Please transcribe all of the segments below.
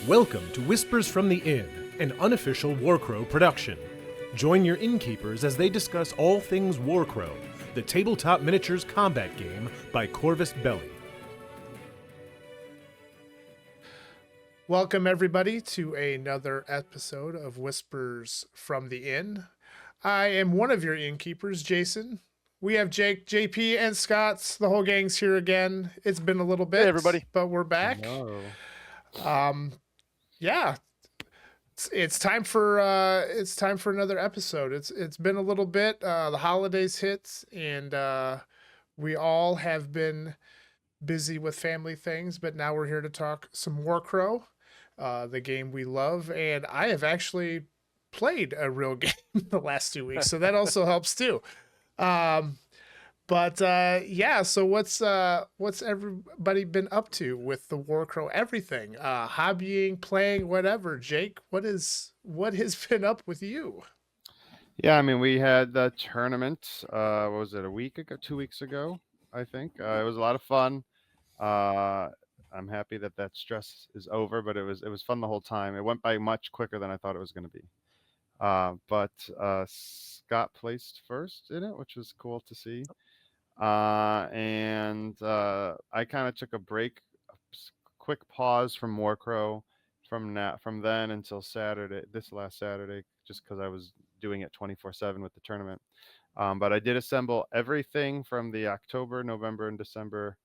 Welcome to Whispers from the Inn, an unofficial Warcrow production. Join your innkeepers as they discuss all things Warcrow, the tabletop miniatures combat game by Corvus Belli. Welcome, everybody, to another episode of Whispers from the Inn. I am one of your innkeepers, Jason. We have Jake, JP, and Scott. The whole gang's here again. It's been a little bit, Hey, everybody. but we're back. Hello. Yeah, it's time for another episode. It's been a little bit. The holidays hit, and we all have been busy with family things. But now we're here to talk some Warcrow, the game we love, and I have actually played a real game the last 2 weeks, so that also helps too. So what's everybody been up to with the Warcrow? Everything, hobbying, playing, whatever. Jake, what has been up with you? Yeah, I mean, we had the tournament. What was it? A week ago, 2 weeks ago, I think. It was a lot of fun. I'm happy that stress is over, but it was fun the whole time. It went by much quicker than I thought it was going to be. But Scott placed first in it, which was cool to see. And I kind of took a break, quick pause from Warcrow from then until this last Saturday, just because I was doing it 24/7 with the tournament. But I did assemble everything from the October, November, and December,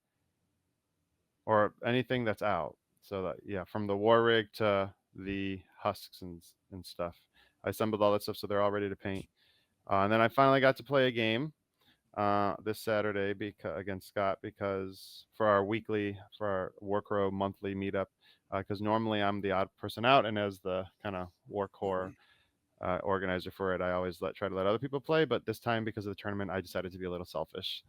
or anything that's out. So that, yeah, from the war rig to the husks and stuff. I assembled all that stuff, so they're all ready to paint. And then I finally got to play a game this Saturday against Scott, because for our Warcrow monthly meetup, because normally I'm the odd person out, and as the kind of Warcore organizer for it, I always try to let other people play. But this time, because of the tournament, I decided to be a little selfish,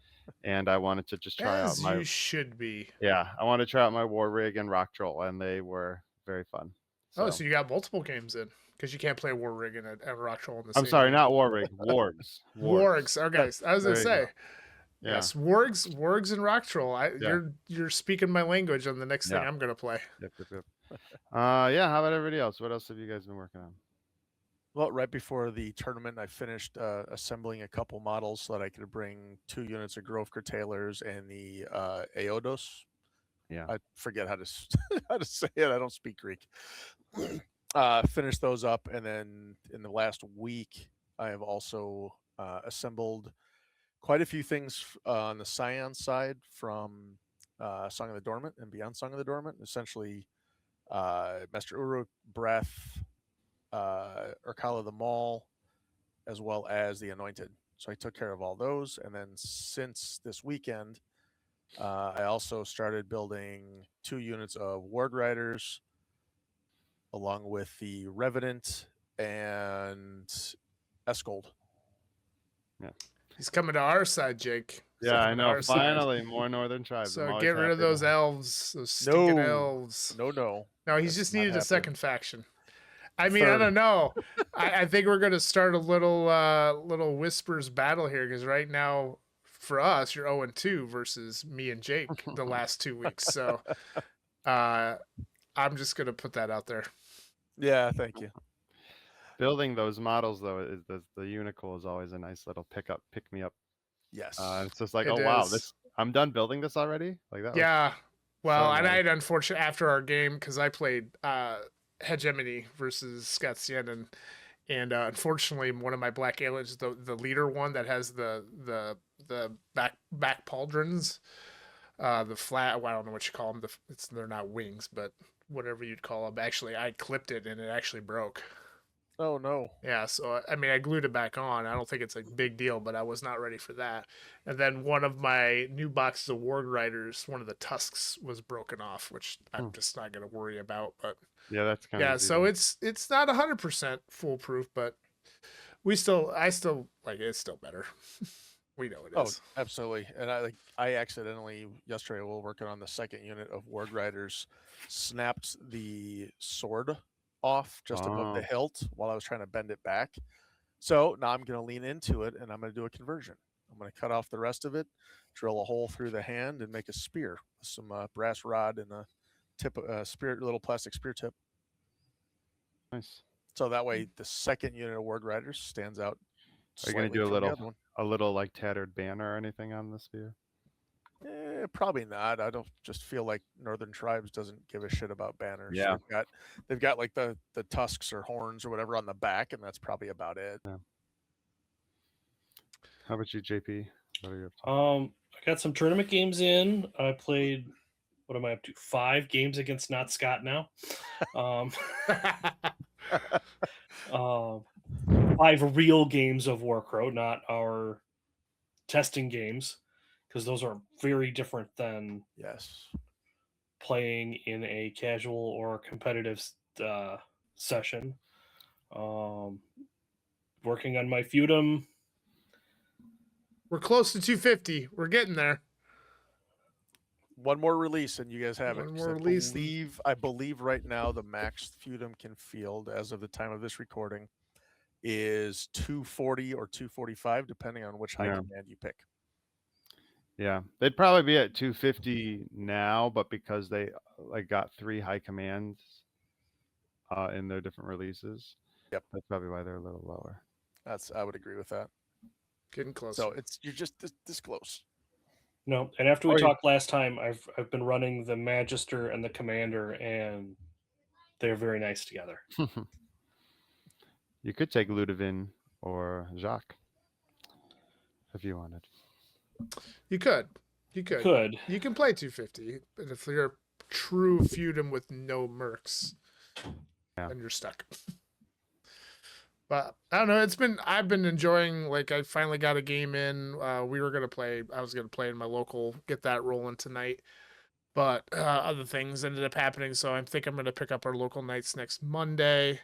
and I wanted to just try out my. You should be. Yeah, I wanted to try out my war rig and rock troll, and they were very fun. So you got multiple games in, because you can't play War Rig and a Rock Troll in the I'm same sorry, game. not war rig, wargs. Wargs. Okay, I was gonna say. Yeah. Yes, Wargs and Rock Troll. You're speaking my language on the next thing I'm gonna play. Yep. Yeah. How about everybody else? What else have you guys been working on? Well, right before the tournament, I finished assembling a couple models so that I could bring 2 units of Grove Curtailers and the Aodos. Yeah. I forget how to say it. I don't speak Greek. Finished those up, and then in the last week, I have also assembled quite a few things on the Scion side from Song of the Dormant and Beyond Song of the Dormant. Essentially, Master Uruk, Breath, Urkala the Maul, as well as the Anointed. So I took care of all those, and then since this weekend, I also started building 2 units of Warg Riders, along with the Revenant and Escold. Yeah. He's coming to our side, Jake. Yeah, I know. Finally, more Northern tribes. So get rid of those elves, those stinking elves. No. No, he's just needed a second faction. I mean, Third. I don't know. I think we're going to start a little Whispers battle here, because right now, for us, you're 0-2 versus me and Jake the last 2 weeks. So I'm just going to put that out there. Yeah, thank you. Building those models, though, is the Unicorn is always a nice little pick me up. Yes. It's just like, wow, I'm done building this already. Like that. Yeah. Well, so and nice. I had unfortunate after our game, because I played Hegemony versus Scott Sien, and unfortunately, one of my black aliens, the leader one that has the back pauldrons, the flat. Well, I don't know what you call them. They're not wings, but whatever you'd call them. Actually, I clipped it and it actually broke. Oh no. Yeah, so I mean, I glued it back on. I don't think it's a big deal, but I was not ready for that. And then one of my new boxes of Warg Riders, one of the tusks was broken off, which I'm just not going to worry about. But yeah, that's kind of so it's not 100% foolproof, but it's still better. We know it is. Oh, absolutely. And I accidentally yesterday, while working on the second unit of Warg Riders, snapped the sword off just above the hilt while I was trying to bend it back, So now I'm going to lean into it and I'm going to do a conversion. I'm going to cut off the rest of it, drill a hole through the hand, and make a spear with some brass rod and a tip, spear, little plastic spear tip. Nice. So that way, the second unit of Ward Riders stands out Are you gonna slightly do from the other one. a little like tattered banner or anything on the spear? Probably not. I don't just feel like Northern Tribes doesn't give a shit about banners. Yeah. They've got like the tusks or horns or whatever on the back, and that's probably about it. Yeah. How about you, JP? What are you up to? I got some tournament games in. I played, what am I up to? 5 games against Not Scott now. 5 real games of Warcrow, not our testing games, because those are very different than Yes. playing in a casual or competitive session. Working on my feudum. We're close to 250. We're getting there. One more release and you guys have One it. 'cause more release. I believe right now the max feudum can field as of the time of this recording is 240 or 245, depending on which high Yeah. command you pick. Yeah, they'd probably be at 250 now, but because they like got 3 high commands in their different releases, Yep, that's probably why they're a little lower. I would agree with that. Getting close. So you're just this close. No, and after we Or you- talked last time, I've been running the Magister and the Commander, and they're very nice together. You could take Ludovin or Jacques if you wanted. You could. You could. Could. You can play 250, but if you're a true feudum with no mercs, then you're stuck. But I don't know. I've been enjoying. Like I finally got a game in. I was gonna play in my local. Get that rolling tonight. But other things ended up happening, so I think I'm gonna pick up our local nights next Monday,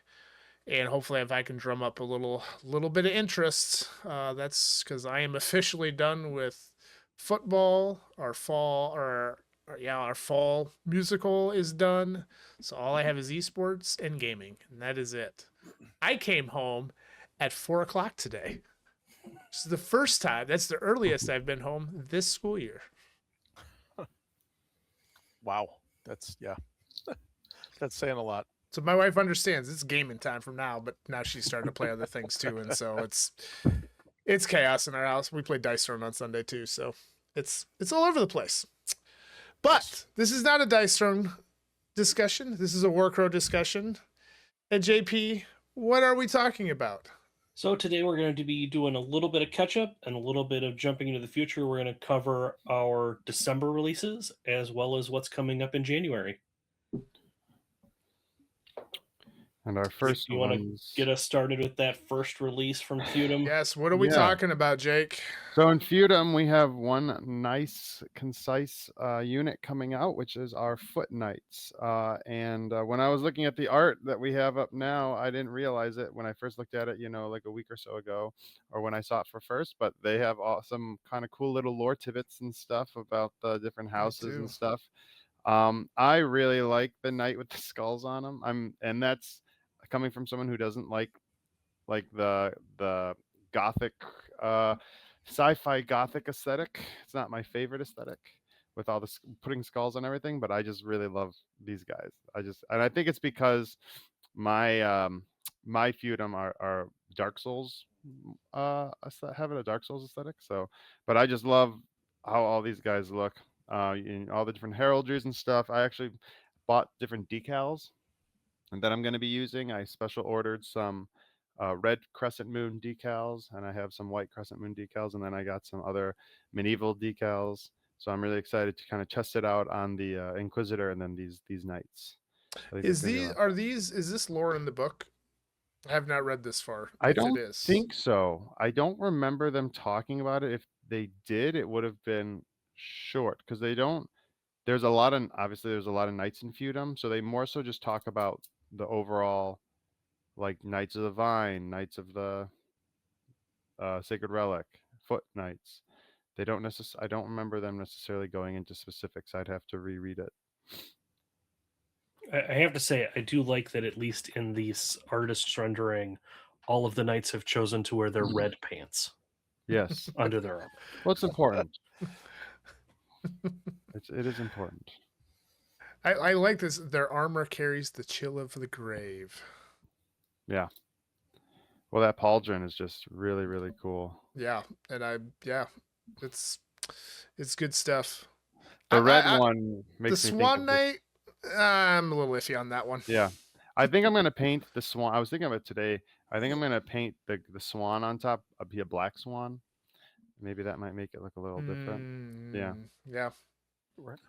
and hopefully if I can drum up a little bit of interest. That's because I am officially done with football. Our fall musical is done. So all I have is esports and gaming, and that is it. I came home at 4:00 today. This is the first time. That's the earliest I've been home this school year. Wow, that's that's saying a lot. So my wife understands it's gaming time from now, but now she's starting to play other things too, and so it's chaos in our house. We play Dice Throne on Sunday too, so it's all over the place. But this is not a Dice Throne discussion. This is a Warcrow discussion. And JP, what are we talking about? So today we're going to be doing a little bit of catch-up and a little bit of jumping into the future. We're going to cover our December releases as well as what's coming up in January. And our first You want to ones. get us started with that first release from Feudum? Yes, what are we Yeah. talking about, Jake? So in Feudum, we have one nice, concise unit coming out, which is our Foot Knights. And when I was looking at the art that we have up now, I didn't realize it when I first looked at it, like a week or so ago, or when I saw it for first. But they have some kind of cool little lore tidbits and stuff about the different houses and stuff. I really like the knight with the skulls on him. And that's coming from someone who doesn't like the gothic sci-fi gothic aesthetic. It's not my favorite aesthetic with all the putting skulls on everything, but I just really love these guys. And I think it's because my my feudum are Dark Souls having a Dark Souls aesthetic. So, but I just love how all these guys look in all the different heraldries and stuff. I actually bought different decals and that I'm going to be using. I special ordered some red crescent moon decals, and I have some white crescent moon decals, and then I got some other medieval decals. So I'm really excited to kind of test it out on the Inquisitor and then these knights. Is this lore in the book? I have not read this far. I don't think so. I don't remember them talking about it. If they did, it would have been short because they don't. There's a lot of knights in feudum, so they more so just talk about the overall, like Knights of the Vine, Knights of the Sacred Relic, Foot Knights. I don't remember them necessarily going into specifics. I'd have to reread it. I have to say, I do like that at least in these artist rendering, all of the knights have chosen to wear their red pants Yes. under their armor. Well, it's important. It is important. I like this. Their armor carries the chill of the grave. Yeah. Well, that pauldron is just really, really cool. Yeah, it's good stuff. The red I- one the makes me think Swan of Knight, I'm a little iffy on that one. Yeah. I think I'm gonna paint the swan. I was thinking of it today. I think I'm gonna paint the swan on top. Be a black swan. Maybe that might make it look a little different. Yeah. Yeah. Right.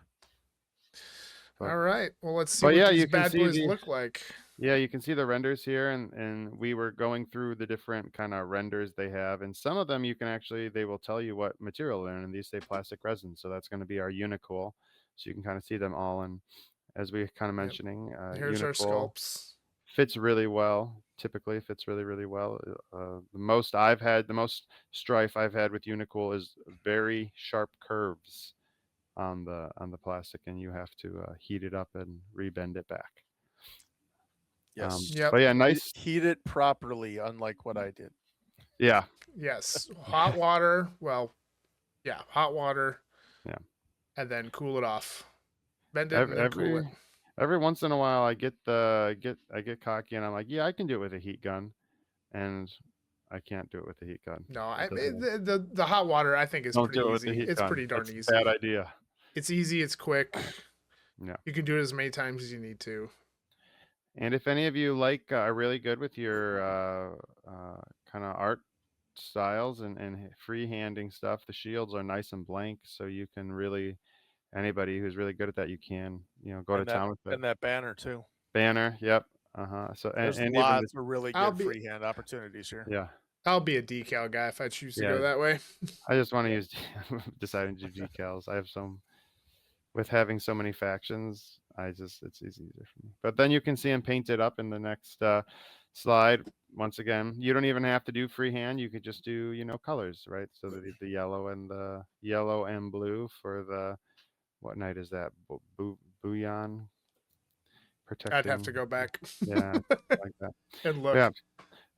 But- All right. Well, let's see but what yeah, these you can bad see boys the- look like. Yeah, you can see the renders here, and we were going through the different kind of renders they have, and some of them you can actually, they will tell you what material they're in, and these say plastic resin, so that's going to be our unicool, so you can kind of see them all, and as we kind of mentioning, Here's our unicool sculpts. fits really well. Typically fits really, really well. The most strife I've had with unicool is very sharp curves on the plastic, and you have to heat it up and rebend it back. Yes. Yep. But yeah, nice. Heat it properly, unlike what I did. Yeah. Yes. Hot water. Well, yeah, hot water. Yeah. And then cool it off. Bend it and then cool it. Every once in a while, I get cocky and I'm like, yeah, I can do it with a heat gun, and I can't do it with a heat gun. No, It doesn't- the hot water I think is Don't pretty do it with the easy. heat It's gun. pretty darn It's a easy. bad idea. It's easy. It's quick. Yeah. You can do it as many times as you need to. And if any of you like are really good with your kind of art styles and freehanding stuff, the shields are nice and blank, so you can really, anybody who's really good at that, you can go to town with it. And that banner too. Banner, yep. So There's and lots of really I'll good be- freehand opportunities here. yeah. I'll be a decal guy if I choose to Yeah. go that way. I just want to use deciding to do decals. I have some with having so many factions. It's easier for me. But then you can see them painted up in the next slide. Once again, you don't even have to do freehand. You could just do colors, right? So the yellow and blue for the, what knight is that? Bouillon. Protecting. I'd have to go back. Yeah, like that. And look. Yeah.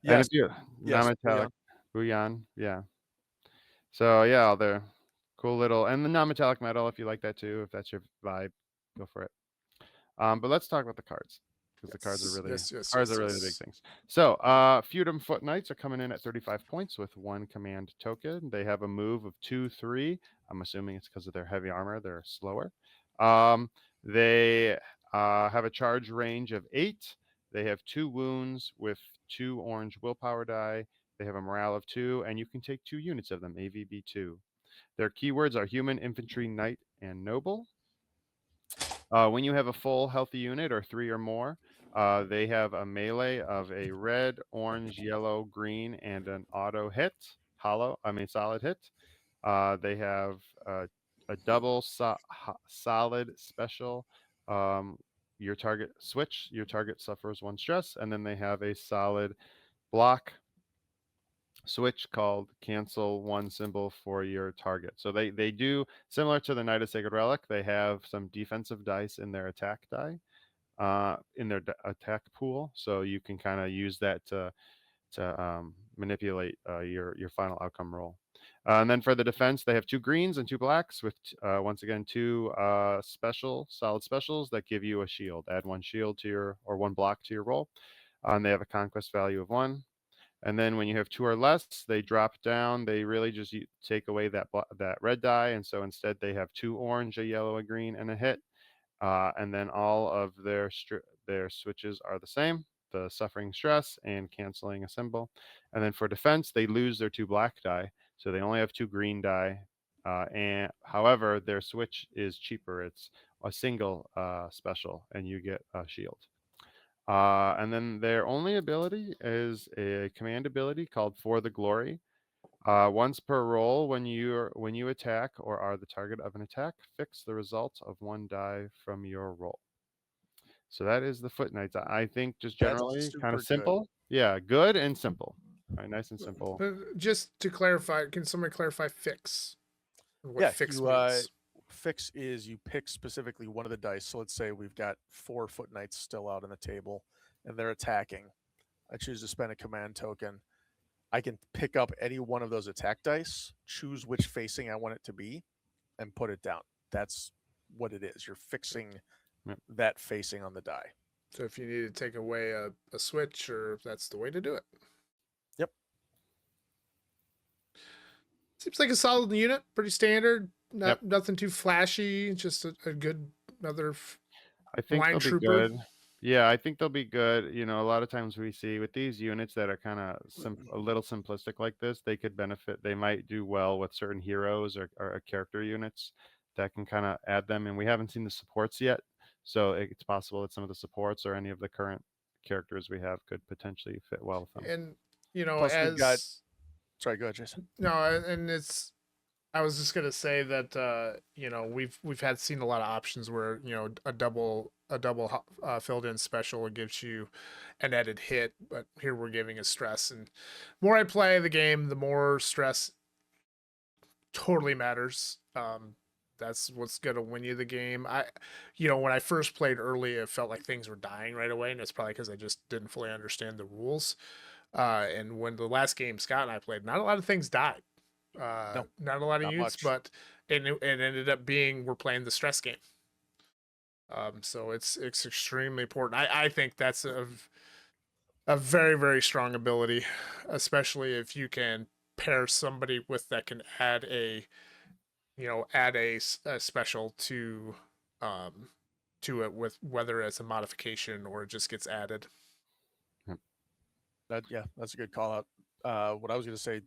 Yes. And if you Yes, non-metallic bouillon, yeah. So yeah, they're cool little, and the non-metallic metal, if you like that too, if that's your vibe, go for it. But let's talk about the cards, because the cards are really the big things. So Feudum Foot Knights are coming in at 35 points with 1 command token. They have a move of 2/3. I'm assuming it's because of their heavy armor. They're slower. They have a charge range of 8. They have 2 wounds with 2 orange willpower die. They have a morale of 2, and you can take 2 units of them, AVB2. Their keywords are human, infantry, knight, and noble. When you have a full healthy unit or 3 or more, they have a melee of a red, orange, yellow, green, and an auto hit, solid hit. They have a double solid special. Your target suffers 1 stress, and then they have a solid block switch called cancel 1 symbol for your target. So they do, similar to the Knight of Sacred Relic, they have some defensive dice in their attack die, in their attack pool, so you can kind of use that to manipulate your final outcome roll. And then for the defense, they have 2 greens and 2 blacks with once again 2 solid specials that give you a shield. Add 1 shield to your, or 1 block to your roll. And they have a conquest value of 1. And then when you have 2 or less, they drop down. They really just take away that red die, and so instead they have 2 orange, a yellow, a green, and a hit. And then all of their switches are the same: the suffering stress and canceling a symbol. And then for defense, they lose their 2 black die, so they only have 2 green die. And however, their switch is cheaper. It's a single special, and you get a shield. And then their only ability is a command ability called For the Glory. Once per roll, when you attack or are the target of an attack, fix the result of 1 die from your roll. So that is the Foot Knights. I think just generally kind of simple. Yeah, good and simple. Right, nice and simple. But just to clarify, can somebody clarify fix? What fix means? Fix is you pick specifically one of the dice. So let's say we've got 4 Foot Knights still out on the table, and they're attacking. I choose to spend a command token, I can pick up any one of those attack dice, choose which facing I want it to be, and put it down. That's what it is. You're fixing Yep. that facing on the die. So if you need to take away a switch, or if that's the way to do it. Yep. Seems like a solid unit, pretty standard. Yep. Nothing too flashy. Just a good another I think line they'll be trooper. good. Yeah, I think they'll be good. You know, a lot of times we see with these units that are kind of a little simplistic like this, they could benefit. They might do well with certain heroes or character units that can kind of add them. And we haven't seen the supports yet, so it's possible that some of the supports or any of the current characters we have could potentially fit well with them. And you know, Plus we've got- as Sorry, go ahead, Jason. no, and it's. I was just gonna say that you know, we've seen a lot of options where, you know, a double filled in special gives you an added hit, but here we're giving a stress. And the more I play the game, the more stress totally matters. That's what's gonna win you the game. You know, when I first played early, it felt like things were dying right away, and it's probably because I just didn't fully understand the rules. And when the last game Scott and I played, not a lot of things died. No, not a lot of not units, much. but it ended up being we're playing the stress game. So it's extremely important. I think that's a very, very strong ability, especially if you can pair somebody with that can add a special to it, with whether it's a modification or it just gets added. That's a good call out. What I was going to say,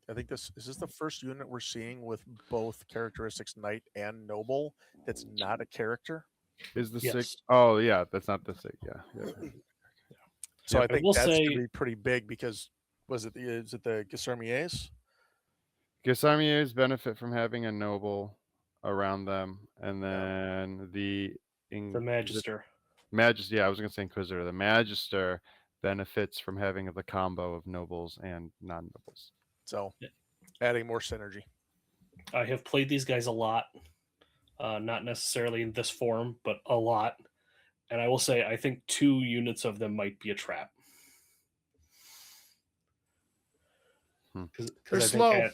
I think this is the first unit we're seeing with both characteristics knight and noble that's not a character. Is the Yes. six? Oh yeah, that's not the six. Yeah. So Yeah, I I think will that's going say- to be pretty big because is it the Guisarmiers? Guisarmiers benefit from having a noble around them, and then the Magister. Magister. Yeah, I was gonna say Inquisitor. The Magister benefits from having the combo of nobles and non-nobles. So Yeah. adding more synergy. I have played these guys a lot, not necessarily in this form, but a lot. And I will say, I think 2 units of them might be a trap. They're slow.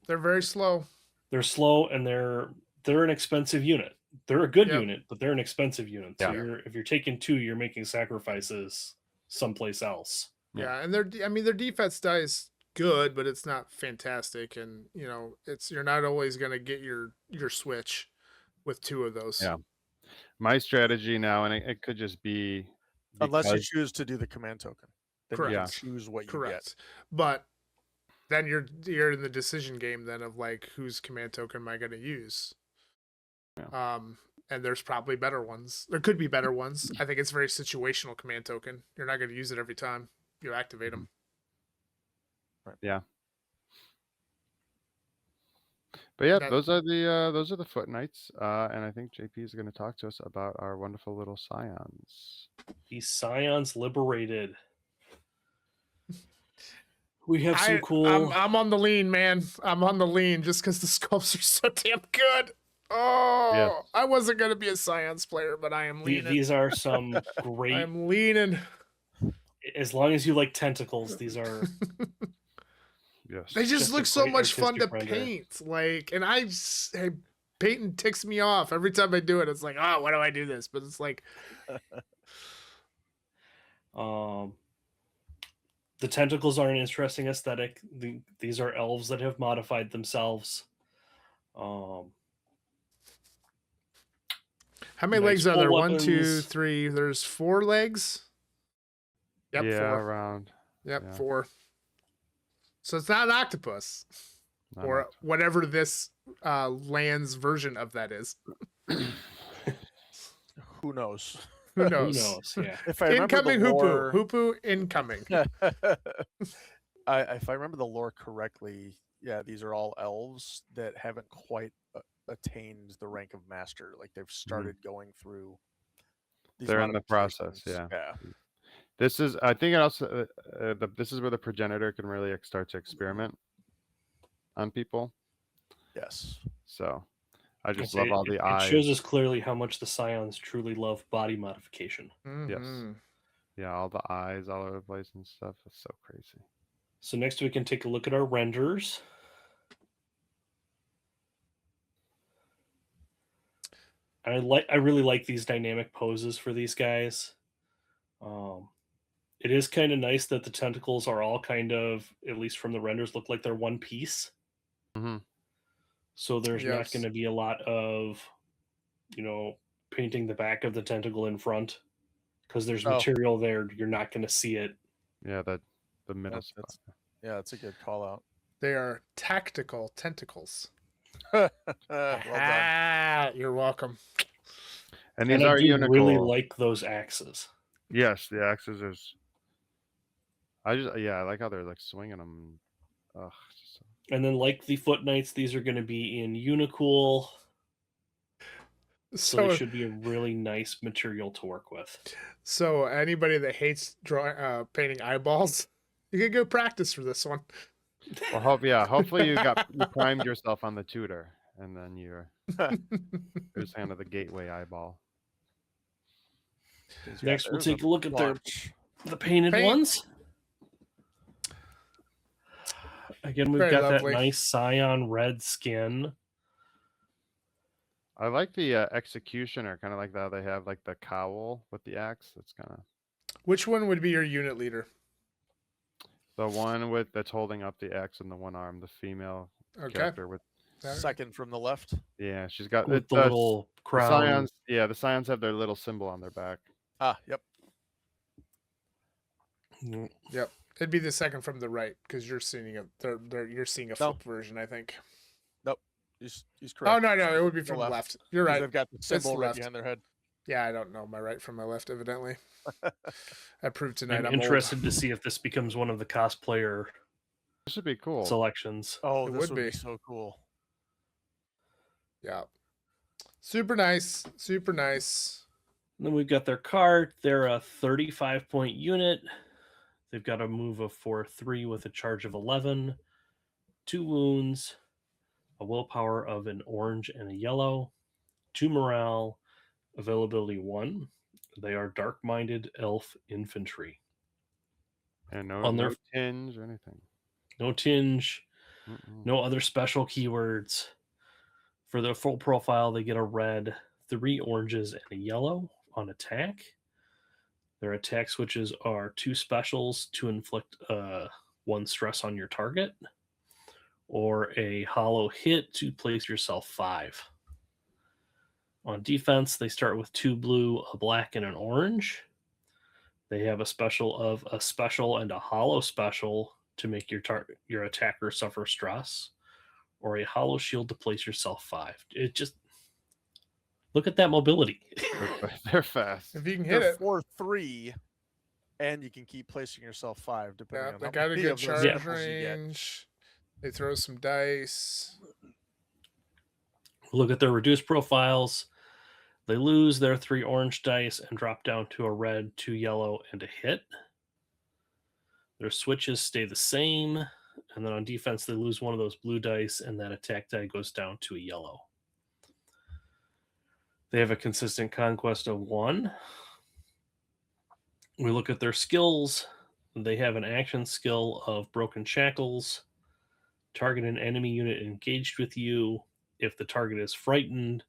They're very slow. They're slow, and they're an expensive unit. They're a good Yep. unit, but they're an expensive unit. So Yeah. if you're taking 2, you're making sacrifices someplace else. Yeah, and their defense die is good, but it's not fantastic. And you know, you're not always gonna get your switch with 2 of those. Yeah. My strategy now, and it could just be Unless you because- choose to do the command token. Then you can Correct. choose what you Correct. get. But then you're in the decision game then of like, whose command token am I gonna use? Yeah. And there's probably better ones. There could be better ones. I think it's very situational command token. You're not gonna use it every time you activate them. Yeah. But yeah, That- those are the foot knights, and I think JP is going to talk to us about our wonderful little scions. The Scions liberated. We have some cool. I'm on the lean, man. I'm on the lean just because the sculpts are so damn good. Oh, Yes. I wasn't gonna be a Scions player, but I am leaning. These are some great. I'm leaning. As long as you like tentacles, these are. Yes. They just Just a look so great much fun to artistic render. paint. Like, and painting ticks me off every time I do it. It's like, oh, why do I do this? But it's like, The tentacles are an interesting aesthetic. These are elves that have modified themselves. how many Nice legs are full there? 1, 2, weapons. 3. There's 4 legs. Yep, yeah, 4. around. Yep, yeah. 4. So it's not an octopus not or much. whatever this land's version of that is. Who knows? Who Who knows? knows? Yeah. If I remember Incoming the hoopoo. lore, Hoopoo incoming. if I remember the lore correctly, yeah, these are all elves that haven't quite attained the rank of master. Like they've started going through. these They're in the process, modifications. yeah. This is, I think, it also this is where the progenitor can really start to experiment on people. Yes. So I just I'd love say all the it eyes. shows us clearly how much the Scions truly love body modification. Mhm. Yeah, all the eyes all over the place and stuff. It's so crazy. So next we can take a look at our renders. I really like these dynamic poses for these guys. It is kind of nice that the tentacles are all kind of, at least from the renders, look like they're one piece. Mm-hmm. So there's not Yes. going to be a lot of, painting the back of the tentacle in front because there's Oh. material there. You're not going to see it. Yeah, the middle spot. That's a good call out. They are tactical tentacles. Well done. You're welcome. And these And I are do unicorn. really like those axes. Yes, the axes are. I like how they're like swinging them. Ugh. And then, like the Foot Knights, these are going to be in Unicool. So they should be a really nice material to work with. So anybody that hates painting eyeballs, you can go practice for this one. Well, hopefully you primed yourself on the tutor, and then you're just kind of the gateway eyeball. Next, we'll take a look at the painted Paint. ones. Again, we've Very got lovely. that nice cyan red skin. I like the executioner, kind of like that. They have like the cowl with the axe. It's kind of Which one would be your unit leader? the one that's holding up the axe in the one arm, the female Okay. character with. Second from the left. Yeah, she's got With the little crown. Scions, the Scions have their little symbol on their back. Yep. Yep. It'd be the second from the right because you're seeing you're seeing a flip version, I think. Nope. He's correct. Oh no, it would be from the left. You're right. They've got the symbol the right left. behind their head. Yeah, I don't know my right from my left, evidently. I proved tonight. I'm I'm interested to see if this becomes one of the cosplayer This should be cool. selections. Oh, It this would would be be. so cool. Yeah. Super nice. Super nice. And then we've got their card. They're a 35-point unit. They've got a move of 4/3 with a charge of 11, 2 wounds, a willpower of an orange and a yellow, 2 morale, availability 1. They are dark-minded elf infantry. And on no their- tinge or anything. No tinge, Mm-mm. no other special keywords. For their full profile, they get a red, 3 oranges, and a yellow on attack. Their attack switches are 2 specials to inflict 1 stress on your target, or a hollow hit to place yourself 5. On defense, they start with 2 blue, a black, and an orange. They have a special of a special and a hollow special to make your attacker suffer stress, or a hollow shield to place yourself 5. It just look at that mobility. They're fast. If you can hit They're it. 4/3, and you can keep placing yourself 5 depending Yeah, on they how got a many good of those charge samples you get. range. They throw some dice. Look at their reduced profiles. They lose their 3 orange dice and drop down to a red, 2 yellow, and a hit. Their switches stay the same. And then on defense, they lose 1 of those blue dice, and that attack die goes down to a yellow. They have a consistent conquest of 1. We look at their skills. They have an action skill of Broken Shackles. Target an enemy unit engaged with you. If the target is frightened,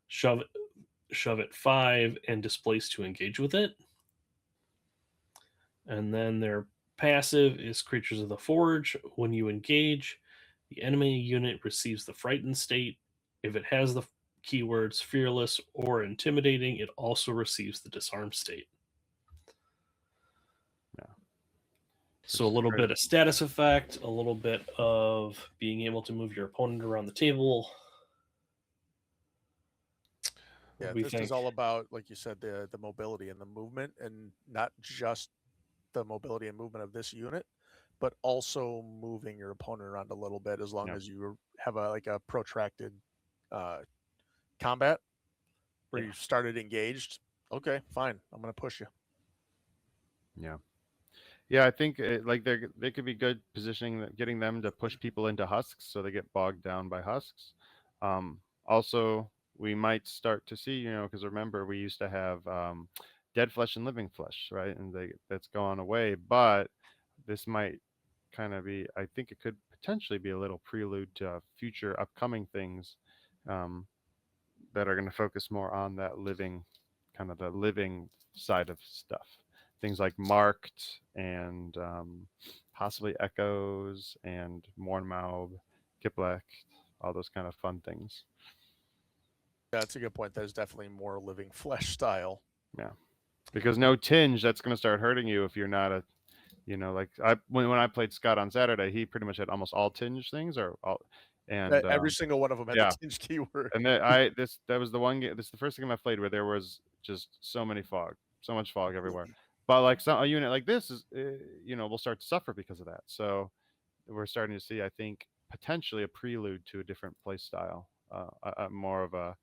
shove it 5 and displace to engage with it. And then their passive is Creatures of the Forge. When you engage, the enemy unit receives the frightened state. If it has the keywords fearless or intimidating, it also receives the disarm state. Yeah. So a little bit of status effect, a little bit of being able to move your opponent around the table. Yeah, We this think. is all about, like you said, the mobility and the movement, and not just the mobility and movement of this unit, but also moving your opponent around a little bit as long Yeah. as you have a protracted combat where Yeah. you started engaged. Okay, fine, I'm going to push you. Yeah, I think they could be good positioning, getting them to push people into husks so they get bogged down by husks. Also, we might start to see, because remember we used to have dead flesh and living flesh, right? And that's gone away. But this might kind of be, I think it could potentially be a little prelude to future upcoming things that are going to focus more on that living, kind of the living side of stuff. Things like Marked and possibly Echoes and Mornmaub, Kiplek, all those kind of fun things. Yeah, that's a good point. There's definitely more living flesh style. Yeah, because no tinge, that's going to start hurting you if you're not a, like when I played Scott on Saturday, he pretty much had almost all tinge things or all, and Every single one of them had yeah. the tinge keyword. And that was the one game. This is the first game I played where there was just so much fog everywhere. But like a unit like this is, will start to suffer because of that. So we're starting to see, I think, potentially a prelude to a different play style, more of a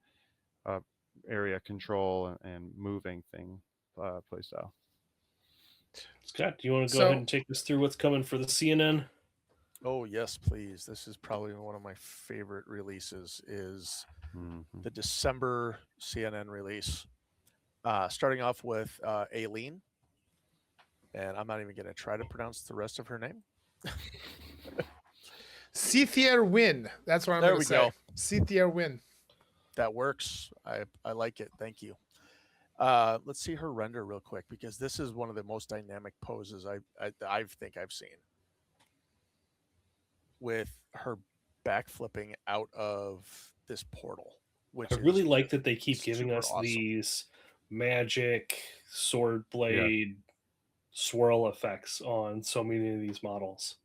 area control and moving thing play style. Scott, do you want to go ahead and take us through what's coming for the CNN? Oh yes, please. This is probably one of my favorite releases. Is the December CNN release. Starting off with Aileen, and I'm not even going to try to pronounce the rest of her name. Cithier Win. That's what I'm going to say. Cithier Win. That works. I like it. Thank you. Let's see her render real quick, because this is one of the most dynamic poses I think I've seen. With her backflipping out of this portal, which I really like that they keep giving us awesome. These magic sword blade swirl effects on so many of these models.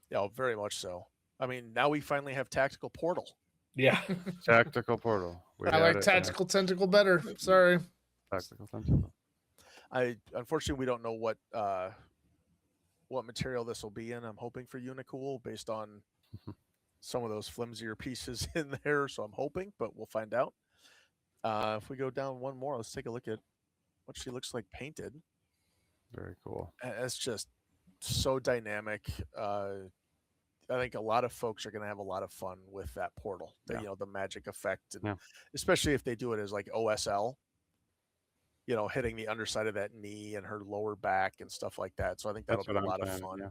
Yeah, very much so. I mean, now we finally have tactical portal. Yeah. Tactical portal. I like tactical tentacle better. Sorry. Tactical tentacle. Unfortunately, we don't know what material this will be in. I'm hoping for Unicool based on some of those flimsier pieces in there. So I'm hoping, but we'll find out. If we go down one more, let's take a look at what she looks like painted. Very cool. It's just so dynamic. I think a lot of folks are going to have a lot of fun with that portal, the magic effect, and especially if they do it as like OSL, hitting the underside of that knee and her lower back and stuff like that. So I think that'll be a lot of fun. Yeah.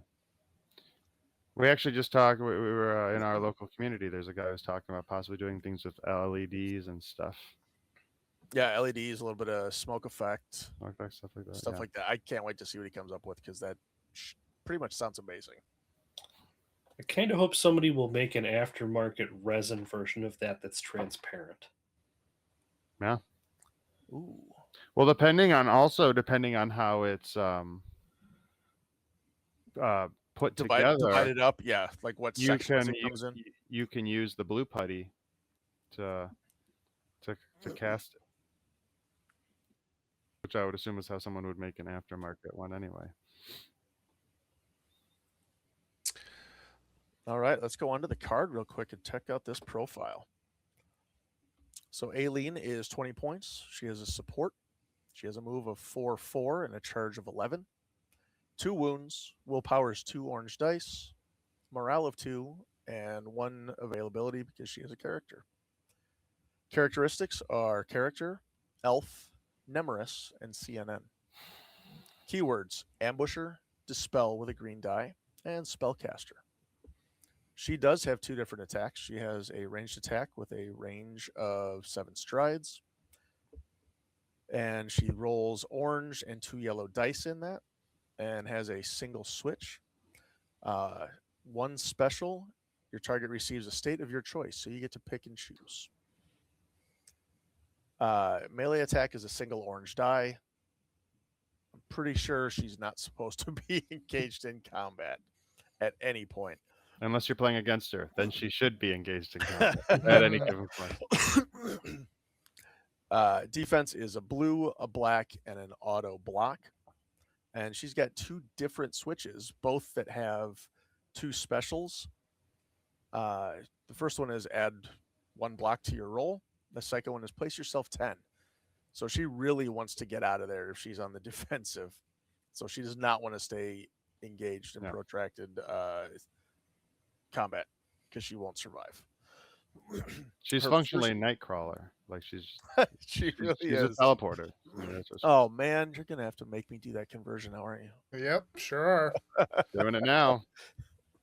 We actually just talked, we were in our local community. There's a guy who's talking about possibly doing things with LEDs and stuff. Yeah, LEDs, a little bit of smoke effect. Stuff like that. Stuff like that. I can't wait to see what he comes up with, because that pretty much sounds amazing. I kind of hope somebody will make an aftermarket resin version of that's transparent. Yeah. Ooh. Well, depending on how it's put together, divided up, like what sections it comes in. You can use the blue putty to cast it, which I would assume is how someone would make an aftermarket one anyway. All right, let's go on to the card real quick and check out this profile. So Aileen is 20 points. She has a support. She has a move of 4/4 and a charge of 11. 2 wounds. Willpower is 2 orange dice. Morale of 2 and 1 availability because she is a character. Characteristics are character, elf, Nemeris, and CNN. Keywords: ambusher, dispel with a green die, and spellcaster. She does have 2 different attacks. She has a ranged attack with a range of 7 strides. And she rolls orange and 2 yellow dice in that, and has a single switch. 1 special, your target receives a state of your choice, so you get to pick and choose. Melee attack is a single orange die. I'm pretty sure she's not supposed to be engaged in combat at any point. Unless you're playing against her, then she should be engaged in combat at any given point. Defense is a blue, a black, and an auto block. And she's got 2 different switches, both that have 2 specials. The first one is add 1 block to your roll. The second one is place yourself 10. So she really wants to get out of there if she's on the defensive. So she does not want to stay engaged in protracted combat, because she won't survive. She's functionally a Nightcrawler. Like she's she really she's is a teleporter. Yeah, that's what's Oh man, you're gonna have to make me do that conversion now, aren't you? Yep, sure are. doing it now.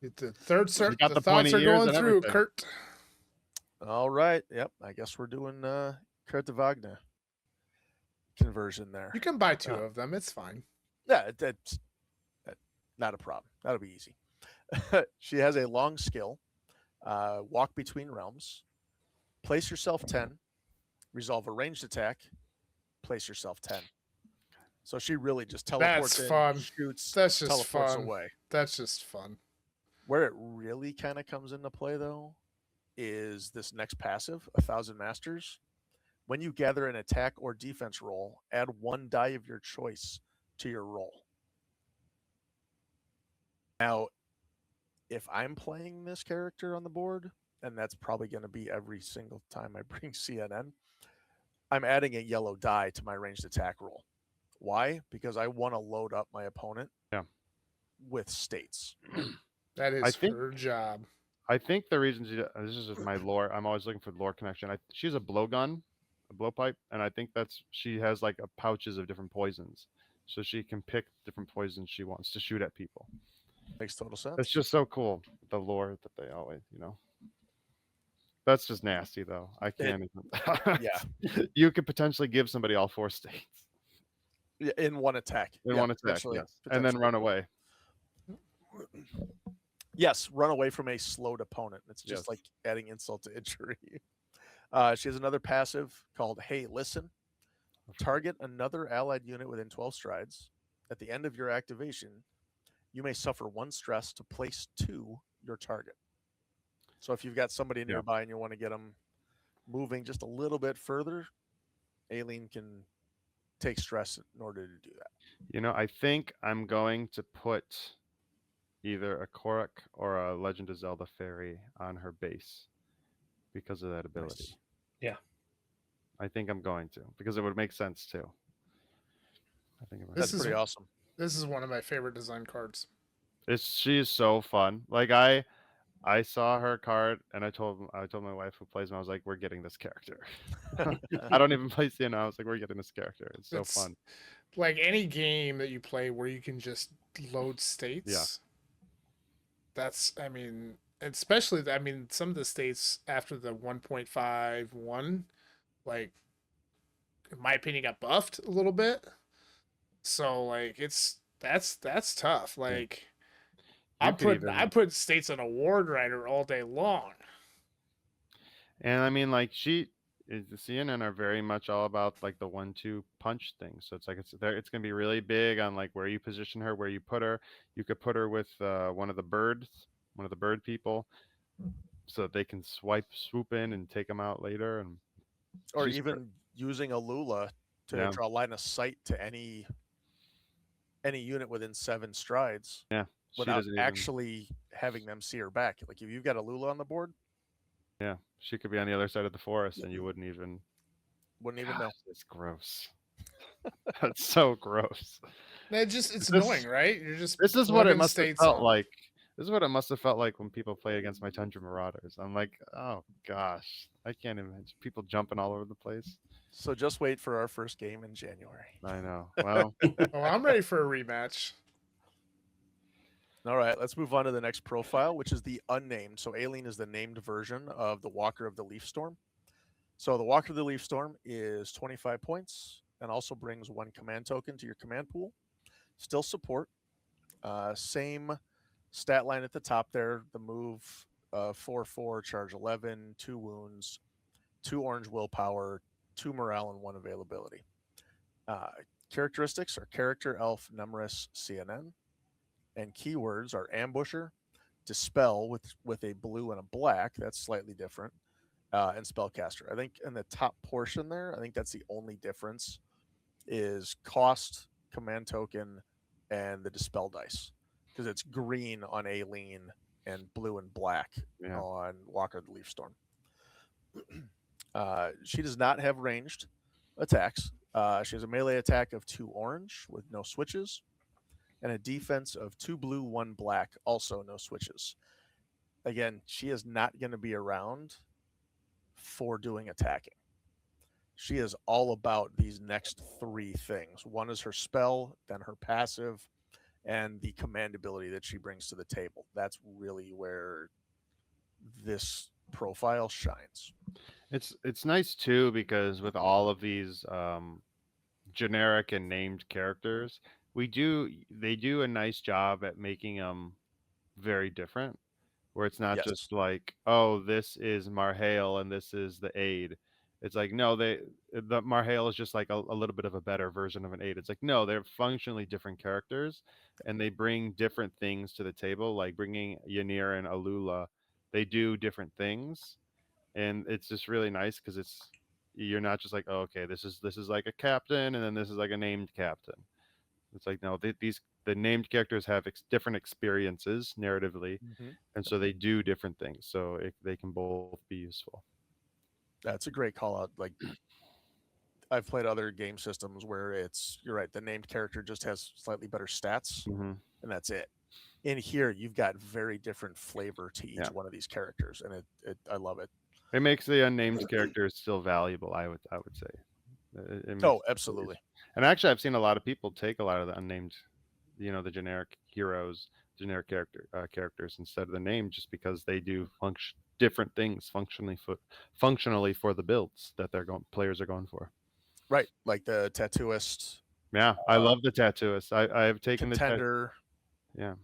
The third You got the the thoughts pointy are ears going and through, everything. Kurt. All right. Yep. I guess we're doing Kurt de Wagner conversion there. You can buy 2 of them. It's fine. Yeah, that's not a problem. That'll be easy. She has a long skill, walk between realms, place yourself 10, resolve a ranged attack, place yourself 10. So she really just teleports That's in, fun. shoots, That's just teleports fun. away. That's just fun. Where it really kind of comes into play, though, is this next passive, 1,000 Masters. When you gather an attack or defense roll, add 1 die of your choice to your roll. Now, if I'm playing this character on the board, and that's probably going to be every single time I bring CNN, I'm adding a yellow die to my ranged attack roll. Why? Because I want to load up my opponent with states. That is her job. I think the reason this is just my lore. I'm always looking for the lore connection. She's a blowgun, a blowpipe, and I think she has like pouches of different poisons, so she can pick different poisons she wants to shoot at people. Makes total sense. It's just so cool, the lore that they always, That's just nasty, though. I can't even. Yeah. You could potentially give somebody all 4 states. Yeah, in one attack. In one attack, yes. And then run away. Yes, run away from a slowed opponent. It's just like adding insult to injury. She has another passive called Hey Listen. Target another allied unit within 12 strides. At the end of your activation, you may suffer 1 stress to place 2 your target. So if you've got somebody nearby and you want to get them moving just a little bit further, Aileen can take stress in order to do that. I think I'm going to put either a Korok or a Legend of Zelda fairy on her base because of that ability. Nice. Yeah. I think I'm going to, because it would make sense too. I think that's pretty awesome. This is one of my favorite design cards. She is so fun. Like I saw her card and I told my wife who plays him, I was like, we're getting this character. I don't even play CN. I was like, we're getting this character. It's so fun. Like any game that you play where you can just load states. Yeah. That's, especially, some of the states after the 1.51, like, in my opinion, got buffed a little bit. So, like, that's tough. Like, I put states on a Ward Rider all day long. And like the CNN are very much all about like the 1-2 punch thing. So it's like it's gonna be really big on like where you position her, where you put her. You could put her with one of the bird people, so that they can swoop in and take them out later, or even using a Lula to draw line of sight to any unit within 7 strides. Yeah. Without actually having them see her back. Like if you've got a Lula on the board. Yeah, she could be on the other side of the forest and you wouldn't even know. It's gross. That's so gross. It's annoying, right? You're just this is what it must have felt like. This is what it must have felt like when people played against my Tundra Marauders. I'm like, oh gosh, I can't imagine people jumping all over the place. So just wait for our first game in January. I know. Well, I'm ready for a rematch. All right, let's move on to the next profile, which is the unnamed. So Aileen is the named version of the Walker of the Leaf Storm. So the Walker of the Leaf Storm is 25 points and also brings 1 command token to your command pool. Still support. Same stat line at the top there. The move 4/4, charge 11, 2 wounds, 2 orange willpower, 2 morale, and 1 availability. Characteristics are character, elf, numerous, CNN. And keywords are ambusher, dispel with a blue and a black. That's slightly different. And spellcaster. I think in the top portion there, I think that's the only difference is cost, command token, and the dispel dice. Because it's green on Aileen and blue and black on Walker of the Leaf Storm. She does not have ranged attacks. She has a melee attack of 2 orange with no switches. And a defense of 2 blue, 1 black, also no switches. Again, she is not going to be around for doing attacking. she is all about these next three things. One is her spell, then her passive, and the command ability that she brings to the table. That's really where this profile shines. It's nice too because with all of these generic and named characters, they do a nice job at making them very different, where it's not Yes. just like, oh, this is Marhale and this is the aid. It's like, no, the Marhale is just like a little bit of a better version of an aid. It's like, no, they're functionally different characters, and they bring different things to the table. Like bringing Ynir and Alula, they do different things, and it's just really nice because you're not just like, oh, okay, this is like a captain, and then this is like a named captain. It's like, no, the named characters have different experiences narratively, and so they do different things. So they can both be useful. That's a great call out. Like, I've played other game systems where you're right, the named character just has slightly better stats, Mm-hmm. and that's it. In here, you've got very different flavor to each Yeah. one of these characters, and I love it. It makes the unnamed characters still valuable. I would say. It makes Oh, it absolutely. And actually, I've seen a lot of people take a lot of the unnamed, the generic heroes, generic characters instead of the name, just because they do different things functionally for the builds that players are going for. Right, like the tattooist, Yeah, I love the tattooist. I have taken contender. Yeah.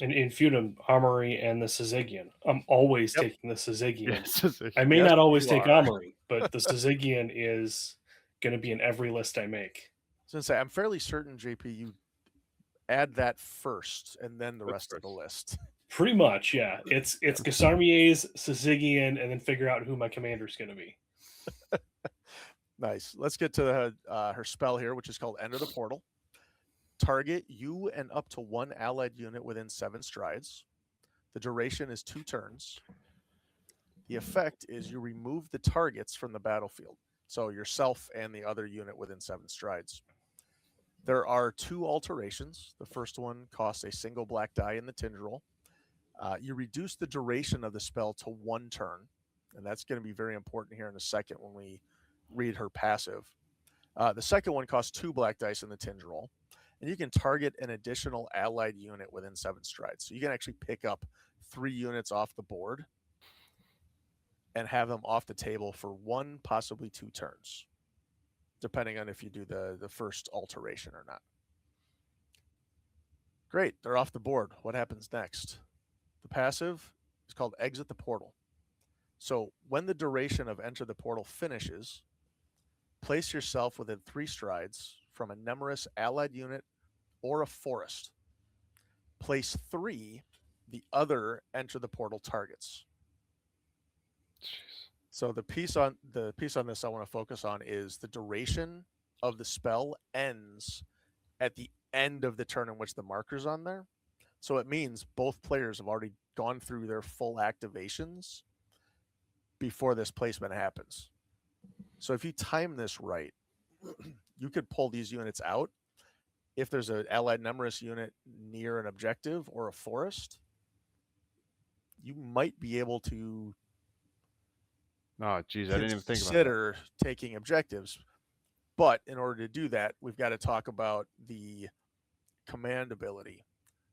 In Feudum, Armory, and the Syzygian. I'm always Yep. taking the Syzygian. Yes, I may Yes, not always you take are. Armory, but the Syzygian is going to be in every list I make. I was gonna say, I'm fairly certain, JP, you add that first and then the rest of the list. Pretty much, yeah. It's Gasarmier's, Syzygian, and then figure out who my commander's going to be. Nice. Let's get to her spell here, which is called Enter the Portal. Target you and up to one allied unit within 7 strides. The duration is 2 turns. The effect is you remove the targets from the battlefield, so yourself and the other unit within 7 strides. There are 2 alterations. The first one costs a single black die in the Tindril. You reduce the duration of the spell to 1 turn, and that's going to be very important here in a second when we read her passive. The second one costs 2 black dice in the Tindril, and you can target an additional allied unit within 7 strides. So you can actually pick up 3 units off the board and have them off the table for 1, possibly 2 turns, depending on if you do the first alteration or not. Great, they're off the board. What happens next? The passive is called Exit the Portal. So when the duration of Enter the Portal finishes, place yourself within 3 strides from a Nemerus allied unit or a forest. Place 3 the other Enter the Portal targets. Jeez. So the piece on this I want to focus on is the duration of the spell ends at the end of the turn in which the marker's on there. So it means both players have already gone through their full activations before this placement happens. So if you time this right, you could pull these units out. If there's an allied Nemerus unit near an objective or a forest, you might be able to Oh, geez, I didn't even think about that. consider taking objectives. But in order to do that, we've got to talk about the command ability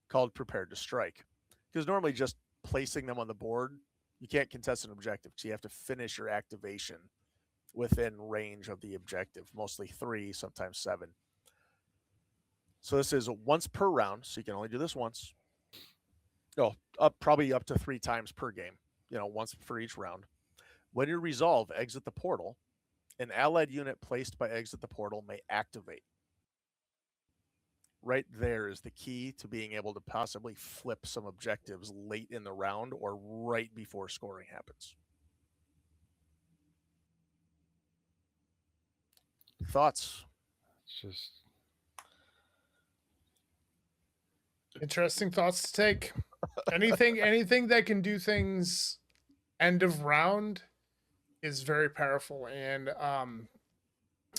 called Prepared to Strike. Because normally just placing them on the board, you can't contest an objective because you have to finish your activation within range of the objective, mostly 3, sometimes 7. So this is once per round, so you can only do this once. Probably up to 3 times per game, once for each round. When you resolve Exit the Portal, an allied unit placed by Exit the Portal may activate. Right there is the key to being able to possibly flip some objectives late in the round or right before scoring happens. Thoughts? It's just Interesting thoughts to take. Anything that can do things end of round is very powerful, and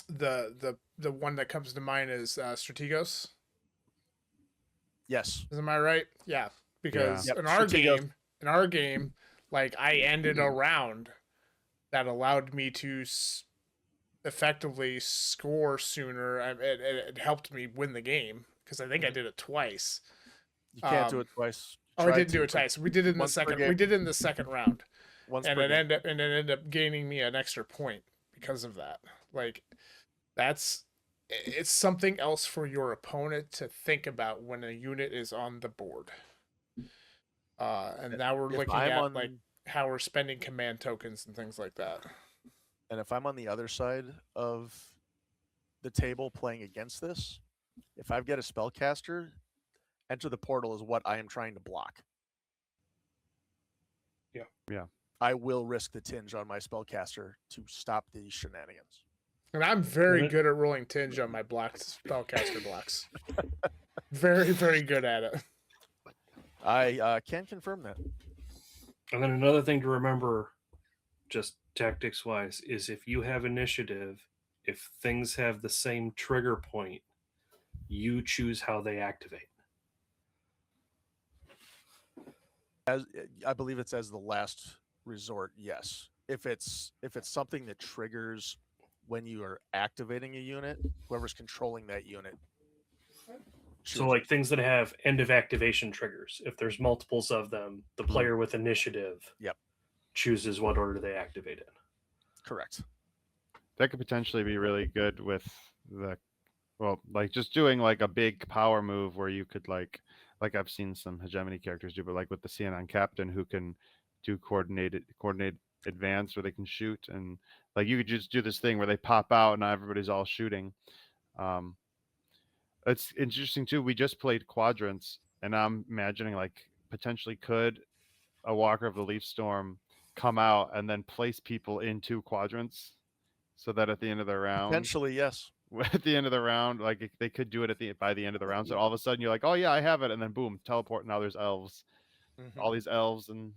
the one that comes to mind is Strategos. Yes. Am I right? Yeah, because Yep, in our Strategos. game, like I ended a round that allowed me to effectively score sooner. It helped me win the game because I think I did it twice. You can't do it twice. Oh, I Try didn't do to, it twice. We did it in the once per second. game. We did it in the second round, once and per it game. ended up gaining me an extra point because of that. Like, it's something else for your opponent to think about when a unit is on the board. And now we're If looking I'm at on, like how we're spending command tokens and things like that. and if I'm on the other side of the table playing against this, if I've got a spellcaster, enter the portal is what I am trying to block. Yeah. I will risk the tinge on my spellcaster to stop these shenanigans. And I'm very Limit- good at rolling tinge on my blocked spellcaster blocks. Very, very good at it. I can confirm that. And then another thing to remember, just tactics wise, is if you have initiative, if things have the same trigger point, you choose how they activate. As I believe it's as the last resort, yes. If it's something that triggers when you are activating a unit, whoever's controlling that unit. So, like things that have end of activation triggers, if there's multiples of them, the player with initiative Yep. chooses what order they activate in. Correct. That could potentially be really good with like just doing like a big power move where you could like I've seen some hegemony characters do, but like with the CNN captain who can do coordinated advance where they can shoot, and like you could just do this thing where they pop out and now everybody's all shooting. It's interesting too. We just played quadrants, and I'm imagining like potentially could a Walker of the Leaf Storm come out and then place people in 2 quadrants, so that at the end of the round, Potentially, yes. at the end of the round, like they could do it by the end of the round. So all of a sudden you're like, oh yeah, I have it, and then boom, teleport. Now there's elves, Mhm. all these elves, and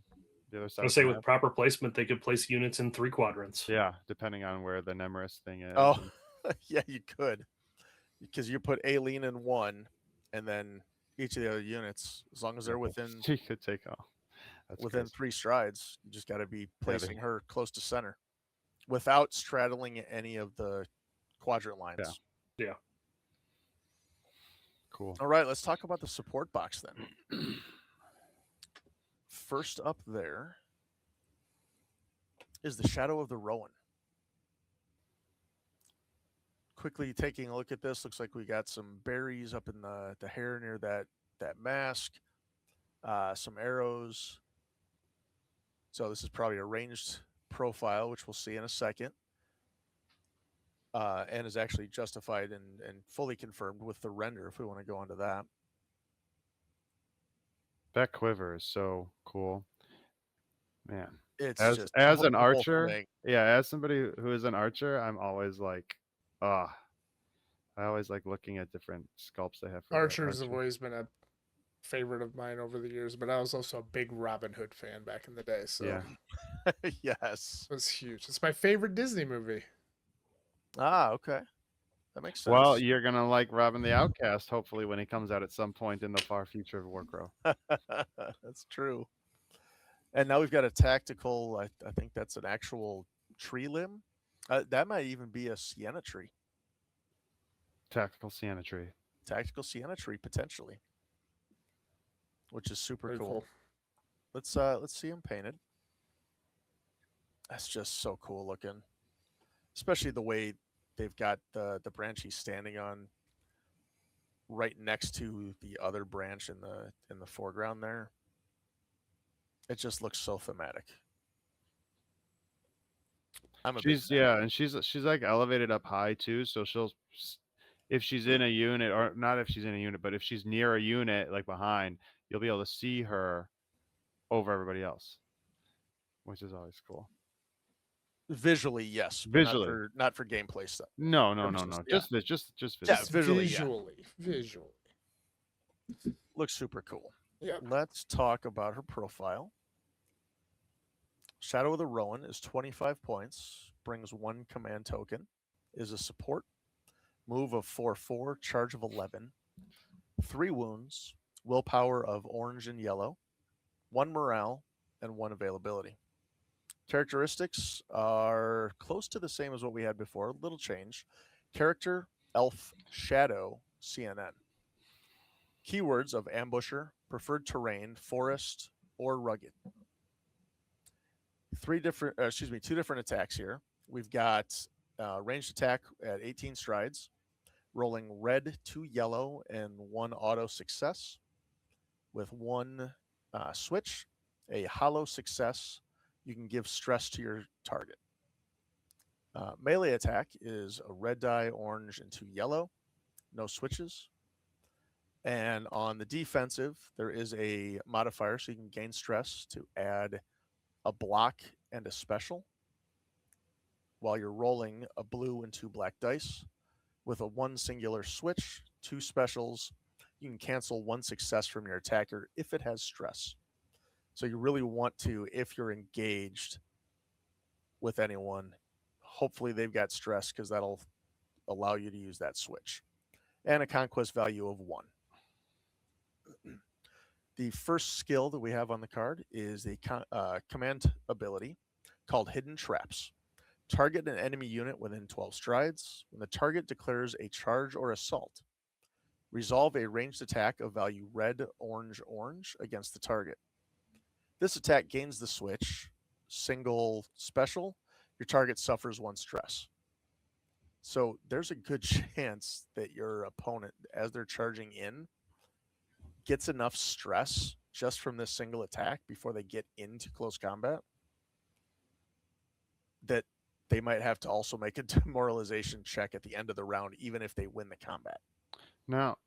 the other side. I say with proper placement, they could place units in 3 quadrants. Yeah, depending on where the Nemeris thing is. Oh, yeah, you could. Because you put Aileen in one, and then each of the other units, as long as they're within She could take off. That's within crazy. 3 strides, you just got to be placing they- her close to center, without straddling any of the quadrant lines. Yeah. Cool. All right, let's talk about the support box then. First up there is the Shadow of the Rowan. Quickly taking a look at this, looks like we got some berries up in the hair near that mask, some arrows. So this is probably a ranged profile, which we'll see in a second, and is actually justified and fully confirmed with the render if we want to go into that. That quiver is so cool, man. It's As just an the whole archer, thing. yeah, as somebody who is an archer, I'm always like, I always like looking at different sculpts they have. For Archers have always been a favorite of mine over the years, but I was also a big Robin Hood fan back in the day. So Yeah. Yes. it was huge. It's my favorite Disney movie. Ah, okay. That makes sense. Well, you're gonna like Robin the Outcast, hopefully, when he comes out at some point in the far future of Warcrow. That's true. And now we've got a tactical, I think that's an actual tree limb. That might even be a sienna tree. Tactical Sienna tree. Tactical sienna tree, potentially. Which is super Very cool. Let's see him painted. That's just so cool looking. Especially the way they've got the branch he's standing on right next to the other branch in the foreground there. It just looks so thematic. I'm a big She's fan. and she's like elevated up high too, so if she's in a unit, or not if she's in a unit, but if she's near a unit like behind, you'll be able to see her over everybody else, which is always cool. Visually, yes. But Visually. not for gameplay stuff. No. Purposes, Just yeah. just Yeah, visually. Visually. Looks super cool. Yeah. Let's talk about her profile. Shadow of the Rowan is 25 points, brings 1 command token, is a support, move of 4/4, charge of 11, 3 wounds, willpower of orange and yellow, 1 morale, and 1 availability. Characteristics are close to the same as what we had before. Little change. Character, elf, shadow, CNN. Keywords of ambusher, preferred terrain, forest, or rugged. Two different attacks here. We've got ranged attack at 18 strides, rolling red, 2 yellow, and 1 auto success, with 1 switch, a hollow success. You can give stress to your target. Melee attack is a red die, orange, and 2 yellow. No switches. And on the defensive, there is a modifier, so you can gain stress to add a block and a special while you're rolling a blue and 2 black dice. With a 1 singular switch, 2 specials, you can cancel 1 success from your attacker if it has stress. So you really want to, if you're engaged with anyone, hopefully they've got stress, because that'll allow you to use that switch. And a conquest value of 1. The first skill that we have on the card is a command ability called Hidden Traps. Target an enemy unit within 12 strides. When the target declares a charge or assault, resolve a ranged attack of value red, orange, orange against the target. This attack gains the switch, single special. Your target suffers 1 stress. So there's a good chance that your opponent, as they're charging in, gets enough stress just from this single attack before they get into close combat that they might have to also make a demoralization check at the end of the round, even if they win the combat. Now,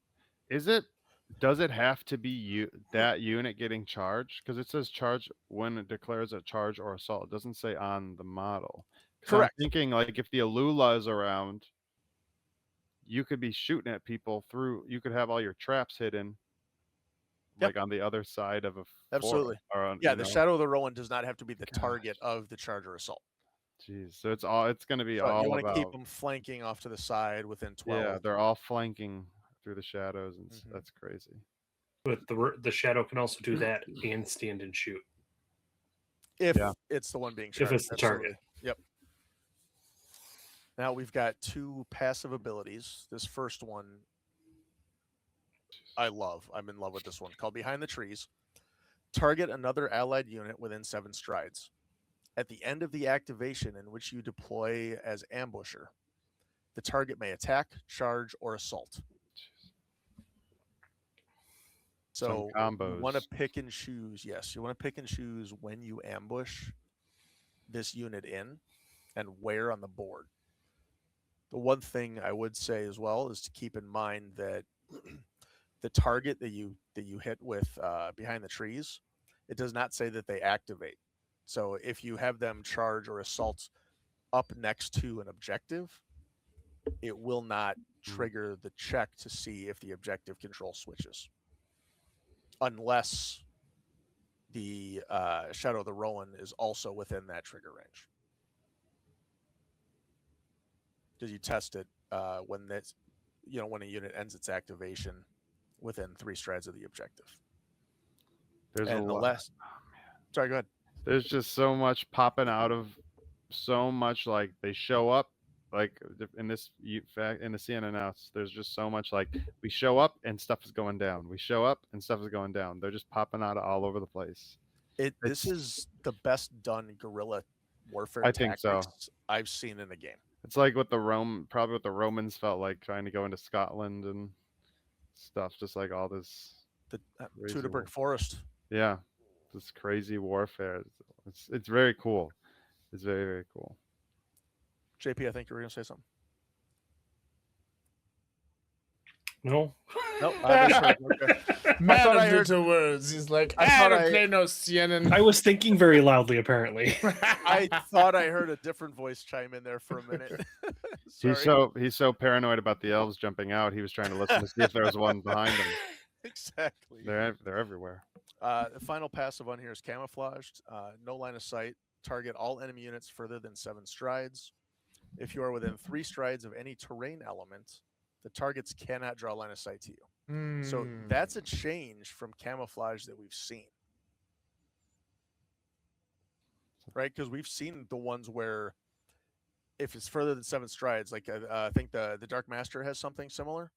does it have to be that unit getting charged? Because it says charge when it declares a charge or assault. It doesn't say on the model. Correct. I'm thinking, like, if the Alula is around, you could be shooting at people through. You could have all your traps hidden, like on the other side of a Absolutely. The Shadow of the Rowan does not have to be the target of the charge or assault. Jeez, so it's going to be all you want about. to keep them flanking off to the side within 12. Yeah, they're all flanking through the shadows, and that's crazy. But the shadow can also do that and stand and shoot. If it's the one being charged. If it's the target. Yep. Now we've got 2 passive abilities. This first one I love. I'm in love with this one, called Behind the Trees. Target another allied unit within 7 strides. At the end of the activation in which you deploy as ambusher, the target may attack, charge, or assault. So combos. You want to pick and choose. Yes, you want to pick and choose when you ambush this unit in and where on the board. The one thing I would say as well is to keep in mind that the target that you hit with Behind the Trees, it does not say that they activate. So if you have them charge or assault up next to an objective, it will not trigger the check to see if the objective control switches, unless the Shadow of the Rowan is also within that trigger range. Did you test it when a unit ends its activation within 3 strides of the objective? There's a lot. Sorry, go ahead. There's just so much popping out of so much, like they show up, like in the CNN announce, there's just so much like we show up and stuff is going down. We show up and stuff is going down. They're just popping out all over the place. This is the best done guerrilla warfare tactics I've seen in a game. It's like what the Romans felt like trying to go into Scotland and stuff, just like all this. The Teutoburg Forest. Yeah, this crazy warfare. It's very cool. It's very, very cool. JP, I think you were going to say something. No. Nope. Man of little words. He's like, I don't play no CNN. I was thinking very loudly, apparently. I thought I heard a different voice chime in there for a minute. He's so paranoid about the elves jumping out. He was trying to listen to see if there was one behind him. Exactly. They're everywhere. The final passive on here is camouflaged. No line of sight. Target all enemy units further than 7 strides. If you are within 3 strides of any terrain element, the targets cannot draw line of sight to you. So that's a change from camouflage that we've seen. right? Because we've seen the ones where if it's further than 7 strides, like I think the Dark Master has something similar.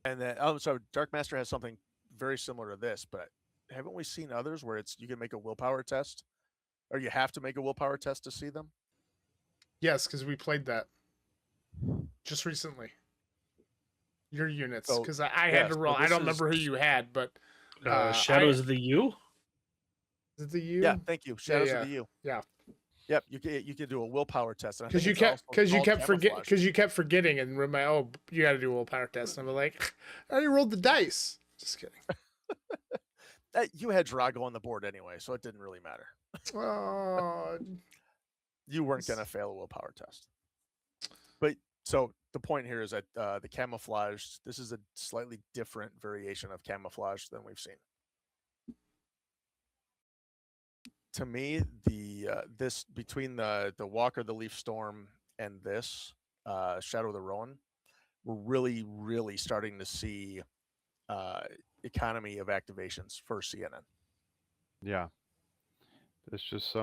And then, so Dark Master has something very similar to this, but haven't we seen others where it's you can make a willpower test, or you have to make a willpower test to see them? Yes, because we played that just recently. Your units, So, because I yeah, had to so roll. I this don't is- remember who you had, but Shadows of the U. is it the you? Yeah, thank you. Shadows yeah. of the U. Yeah. Yep, you can do a willpower test. Because you kept forgetting and remember, oh, you got to do a willpower test. And I'm like, I already rolled the dice. Just kidding. You had Drago on the board anyway, so it didn't really matter. Oh, You weren't going to fail a willpower test. But so the point here is that the camouflage, this is a slightly different variation of camouflage than we've seen. To me, this between the Walker, the Leaf Storm, and this Shadow of the Rowan, we're really starting to see economy of activations for CNN. Yeah. It's just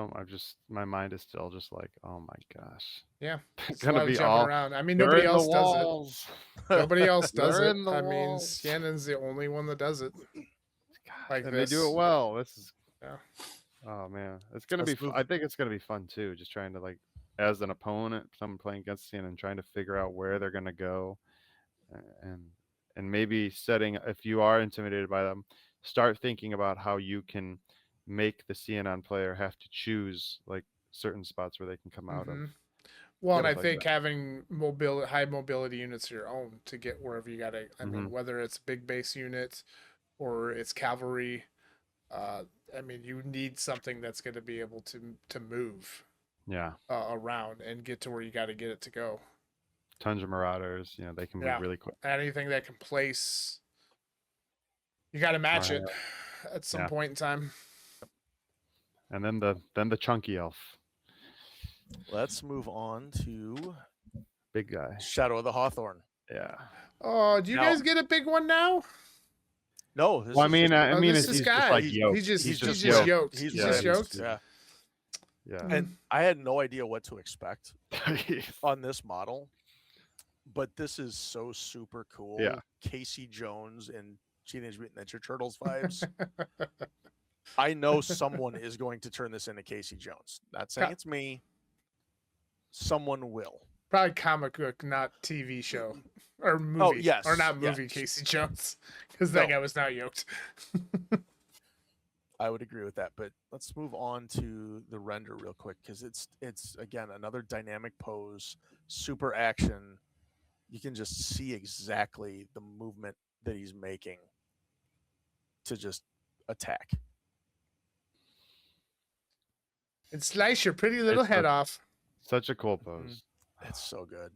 my mind is still just like, oh my gosh. yeah. It's It's a lot gonna of be jumping all around. I mean, they're nobody in the else does it. walls. Nobody else does They're it. in the I mean, walls. Shannon's the only one that does it. Like and this. they do it well. This is Yeah. oh man, it's gonna Let's be. move- I think it's gonna be fun too. Just trying to like, as an opponent, someone playing against CNN, and trying to figure out where they're gonna go, and maybe setting if you are intimidated by them, start thinking about how you can make the CNN player have to choose like certain spots where they can come out of. Mhm. Well, and I Stuff like think having high mobility units of your own to get wherever you got to. I mean, whether it's big base unit or it's cavalry, I mean, you need something that's going to be able to move Yeah, around and get to where you got to get it to go. Tundra Marauders, they can move Yeah. really quick. Anything that can place, you got to match it at some Yeah. point in time. And then the chunky elf, Let's move on to big guy. Shadow of the Hawthorn. Yeah. Oh, do you Now- guys get a big one now? No, this Well, I is mean, just- I Oh, mean, this he's is just guy. like He's yoked. just He's yoked. yoked. He's He's just yoked. yeah. Yeah. And I had no idea what to expect on this model, but this is so super cool. Yeah. Casey Jones and Teenage Mutant Ninja Turtles vibes. I know someone is going to turn this into Casey Jones. Not saying it's me. Someone will. Probably comic book, not TV show or movie. yes, or not yeah. movie. Casey Jones, because that No. guy was not yoked. I would agree with that, but let's move on to the render real quick because it's again another dynamic pose, super action. You can just see exactly the movement that he's making to just attack. And slice your pretty little It's head a- off. Such a cool pose. It's so good.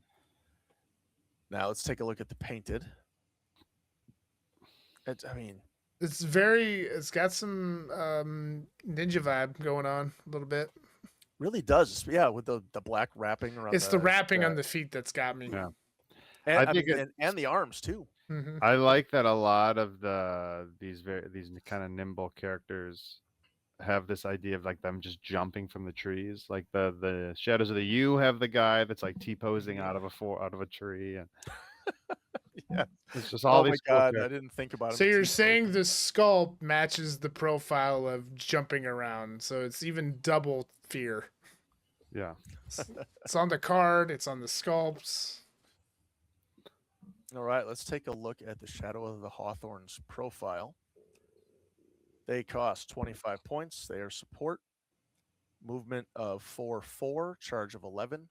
Now let's take a look at the painted. It's got some ninja vibe going on a little bit. Really does, yeah, with the black wrapping around. It's the wrapping on the feet that's got me. Yeah. and, I think and the arms too. Mhm. I like that a lot of these kind of nimble characters have this idea of like them just jumping from the trees. Like the Shadows of the U have the guy that's like T-posing out of a tree, and Yeah. it's just all Oh my these cool god, I characters. didn't think about it. So you're saying the sculpt matches the profile of jumping around, so it's even double fear. Yeah. It's on the card. It's on the sculpts. All right, let's take a look at the Shadow of the Hawthorn's profile. They cost 25 points. They are support, movement of 4/4, charge of 11,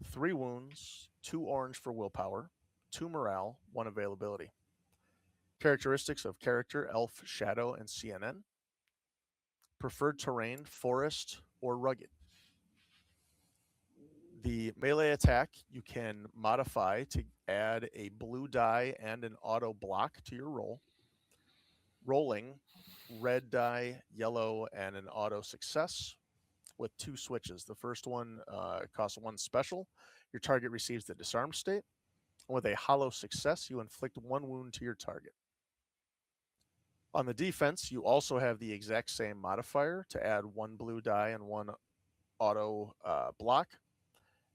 3 wounds, 2 orange for willpower, 2 morale, 1 availability. Characteristics of character: elf, shadow, and CNN. Preferred terrain: forest or rugged. The melee attack you can modify to add a blue die and an auto block to your roll. Rolling: red die, yellow, and an auto success with 2 switches. The first one costs 1 special. Your target receives the disarmed state. With a hollow success, you inflict 1 wound to your target. On the defense, you also have the exact same modifier to add 1 blue die and 1 auto block.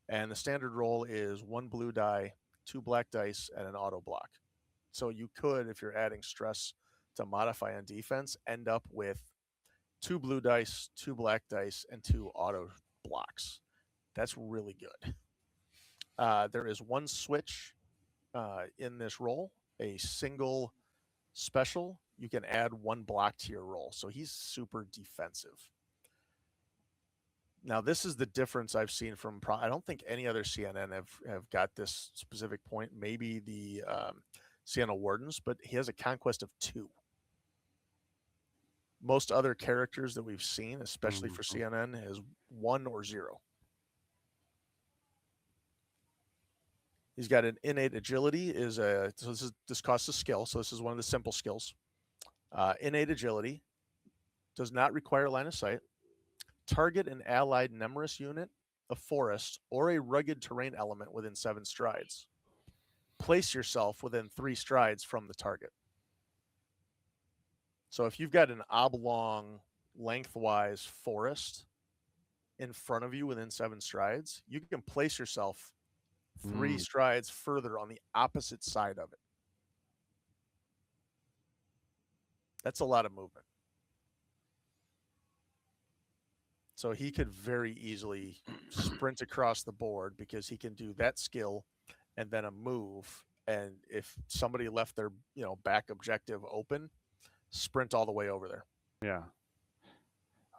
And the standard roll is 1 blue die, 2 black dice, and an auto block. So you could, if you're adding stress to modify on defense, end up with 2 blue dice, 2 black dice, and 2 auto blocks. That's really good. There is one switch in this roll, a single special. You can add 1 block to your roll. So he's super defensive. Now, this is the difference I've seen from. I don't think any other CNN have got this specific point. Maybe the Sienna Wardens, but he has a conquest of 2. Most other characters that we've seen, especially for CNN, has 1 or 0. He's got an innate agility. So this costs a skill. So this is one of the simple skills. Innate agility does not require line of sight. Target an allied Nemorous unit, a forest, or a rugged terrain element within 7 strides. Place yourself within 3 strides from the target. So if you've got an oblong, lengthwise forest in front of you within 7 strides, you can place yourself 3 strides further on the opposite side of it. That's a lot of movement. So he could very easily sprint across the board because he can do that skill and then a move. And if somebody left their back objective open, sprint all the way over there. Yeah.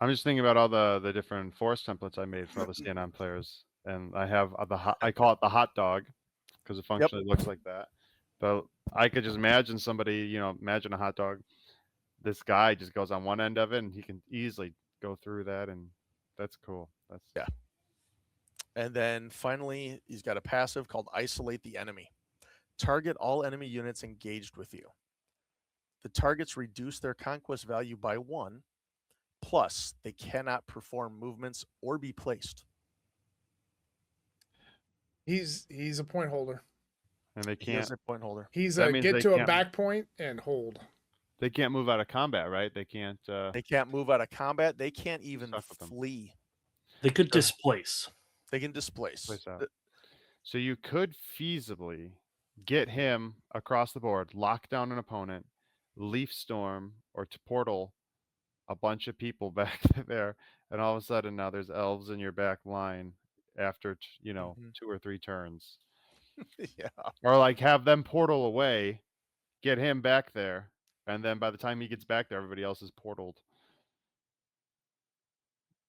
I'm just thinking about all the different forest templates I made for all the stand-on players, and I have I call it the hot dog because it functionally looks like that. But I could just imagine somebody, imagine a hot dog. This guy just goes on one end of it, and he can easily go through that, and that's cool. Yeah. And then finally, he's got a passive called Isolate the Enemy. Target all enemy units engaged with you. The targets reduce their conquest value by 1, plus they cannot perform movements or be placed. He's a point holder. And they He can't. is a point holder. He's a get to a back point and hold. They can't move out of combat, right? They can't. They can't move out of combat. They can't even flee. They could displace. They can displace. So you could feasibly get him across the board, lock down an opponent, leaf storm or to portal a bunch of people back there, and all of a sudden now there's elves in your back line after 2 or 3 turns. Yeah. Or like have them portal away, get him back there, and then by the time he gets back there, everybody else is portaled.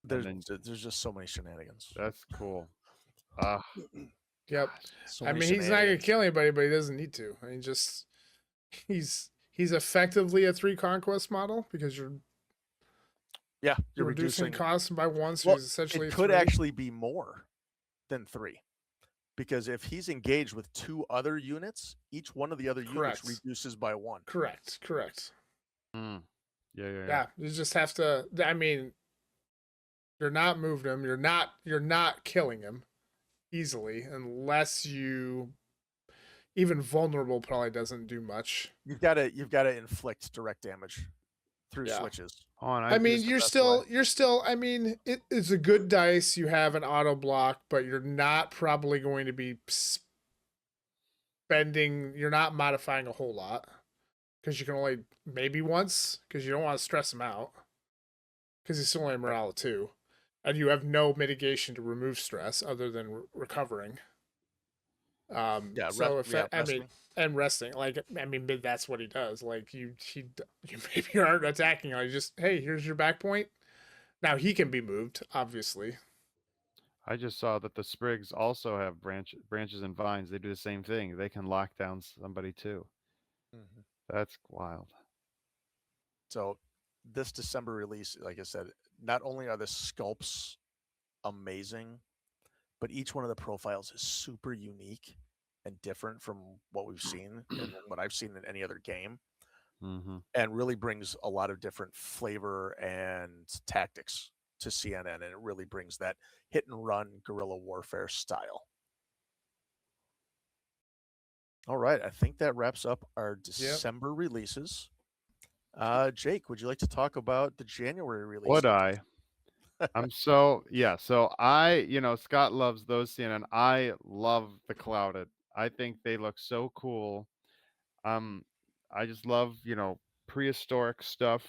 There's just so many shenanigans. That's cool. Yep. So I mean, he's not gonna kill anybody, but he doesn't need to. I mean, just he's effectively a 3 conquest model because you're reducing costs by 1. So he's essentially it could actually be more than 3. Because if he's engaged with 2 other units, each one of the other units reduces by 1. Correct. Yeah. You just have to. I mean, you're not moving him. You're not killing him easily unless you. Even vulnerable probably doesn't do much. You've got to inflict direct damage through switches. I mean, you're still. I mean, it's a good dice. You have an auto block, but you're not probably going to be spending. You're not modifying a whole lot because you can only maybe once because you don't want to stress him out because he's still only a morale of 2, and you have no mitigation to remove stress other than recovering. And resting. Like, I mean, that's what he does. Like, you maybe aren't attacking. You just, hey, here's your back point. Now he can be moved, obviously. I just saw that the sprigs also have branches and vines. They do the same thing. They can lock down somebody too. Mm-hmm. That's wild. So this December release, like I said, not only are the sculpts amazing, but each one of the profiles is super unique and different from what we've seen and what I've seen in any other game, and really brings a lot of different flavor and tactics to CNN, and it really brings that hit and run guerrilla warfare style. All right, I think that wraps up our December releases. Jake, would you like to talk about the January Would releases? I? So Scott loves those CNN. I love the Clouded. I think they look so cool. Um, I just love, prehistoric stuff,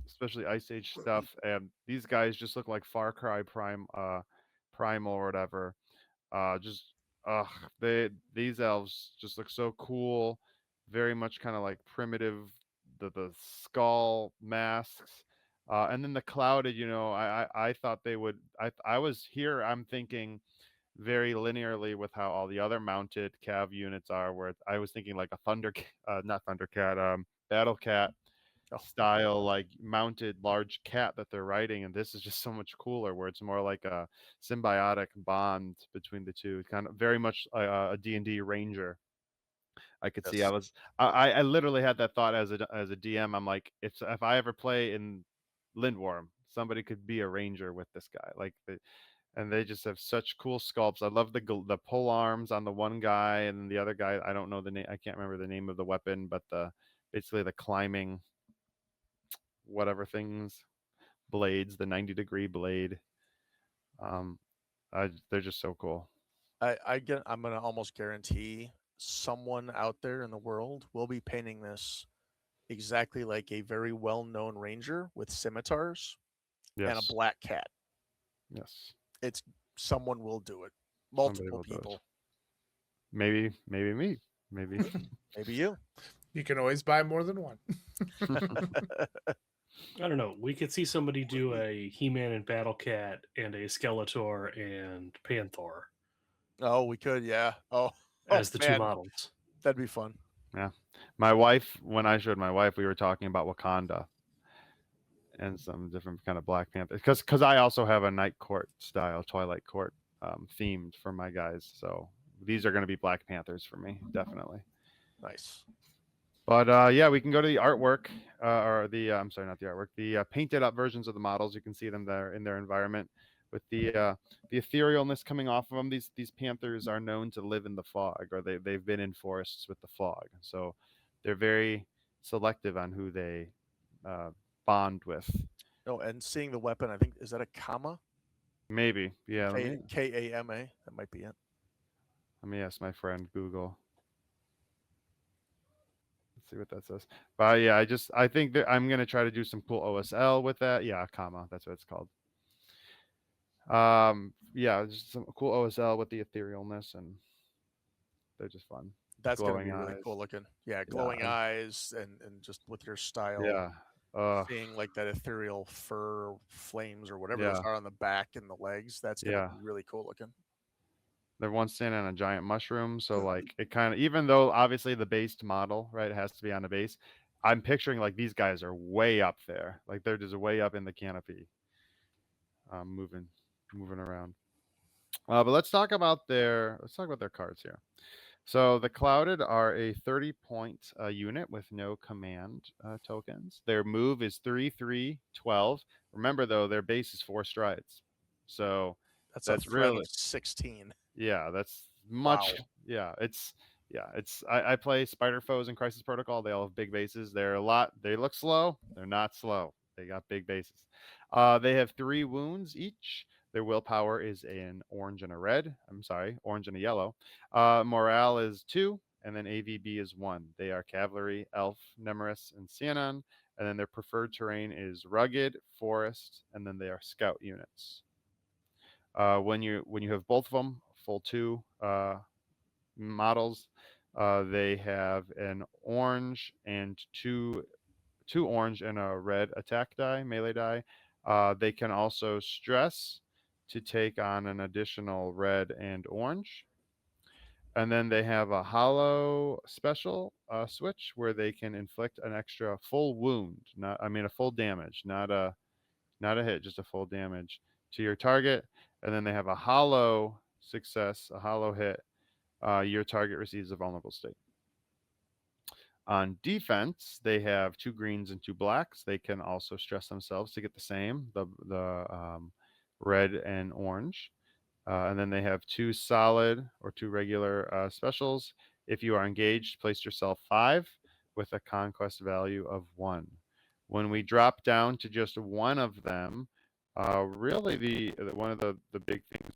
especially Ice Age stuff. And these guys just look like Far Cry Primal or whatever. Just ugh, these elves just look so cool. Very much kind of like primitive, the skull masks. And then the clouded, I thought they would. I was here. I'm thinking very linearly with how all the other mounted cav units are. Where I was thinking like a not Thundercat, Battle Cat Oh, style, like mounted large cat that they're riding, and this is just so much cooler, where it's more like a symbiotic bond between the two, kind of very much a D&D ranger. I could see. yes. I literally had that thought as a DM. I'm like, if I ever play in Lindworm, somebody could be a ranger with this guy. And they just have such cool sculpts. I love the pole arms on the one guy, and the other guy, I don't know the name. I can't remember the name of the weapon, but basically the climbing whatever things blades, the 90-degree blade. Um, they're just so cool. I'm gonna almost guarantee someone out there in the world will be painting this exactly like a very well-known ranger with scimitars and a Yes, black cat. yes. It's Someone will do it. Somebody Multiple will do it. people. Maybe me. Maybe. Maybe you. You can always buy more than one. I don't know. We could see somebody do a He-Man and Battle Cat and a Skeletor and Panther Oh, we could, yeah. Oh, as the two man, models. that'd be fun. Yeah. My wife, when I showed my wife, we were talking about Wakanda and some different kind of Black Panther, because I also have a Night Court style, Twilight Court themed for my guys. So these are going to be Black Panthers for me, definitely. Nice. But yeah, we can go to the artwork, or the I'm sorry, not the artwork, the painted up versions of the models. You can see them there in their environment with the etherealness coming off of them. These panthers are known to live in the fog, or they've been in forests with the fog. So they're very selective on who they bond with. Oh, and seeing the weapon, I think, is that a comma? Maybe, yeah. Kama. That might be it. Let me ask my friend Google. See what that says. But yeah, I think that I'm gonna try to do some cool OSL with that. Yeah, comma, that's what it's called. Yeah, just some cool OSL with the etherealness, and they're just fun. That's gonna Glowing be really eyes. cool looking. Yeah, Yeah, glowing eyes and just with your style, yeah. seeing like that ethereal fur flames or whatever those Yeah, are on the back and the legs. That's gonna yeah. be really cool looking. They're one standing on a giant mushroom, so like it kind of, even though obviously the based model, right, it has to be on the base. I'm picturing like these guys are way up there, like they're just way up in the canopy, moving around. But let's talk about their cards here. So the Clouded are a 30-point unit with no command tokens. Their move is 3/3/12. Remember though, their base is 4 strides. So That's a that's threat really, of 16. yeah, that's Wow. much. It's I play Spider Foes and Crisis Protocol. They all have big bases. They look slow. They're not slow. They got big bases. They have 3 wounds each. Their willpower is an orange and a red. I'm sorry, orange and a yellow. Morale is 2, and then AVB is 1. They are cavalry, elf, Nemeris, and Cianon. And then their preferred terrain is rugged, forest, and then they are scout units. When you have both of them, full 2 models, they have an orange and two orange and a red attack die, melee die. They can also stress to take on an additional red and orange. And then they have a hollow special switch where they can inflict an extra full wound, a full damage, not a hit, just a full damage to your target. And then they have a hollow success, a hollow hit. Your target receives a vulnerable state. On defense, they have 2 greens and 2 blacks. They can also stress themselves to get the same, the red and orange. And then they have 2 solid or 2 regular specials. If you are engaged, place yourself 5 with a conquest value of 1. When we drop down to just one of them, really one of the big things,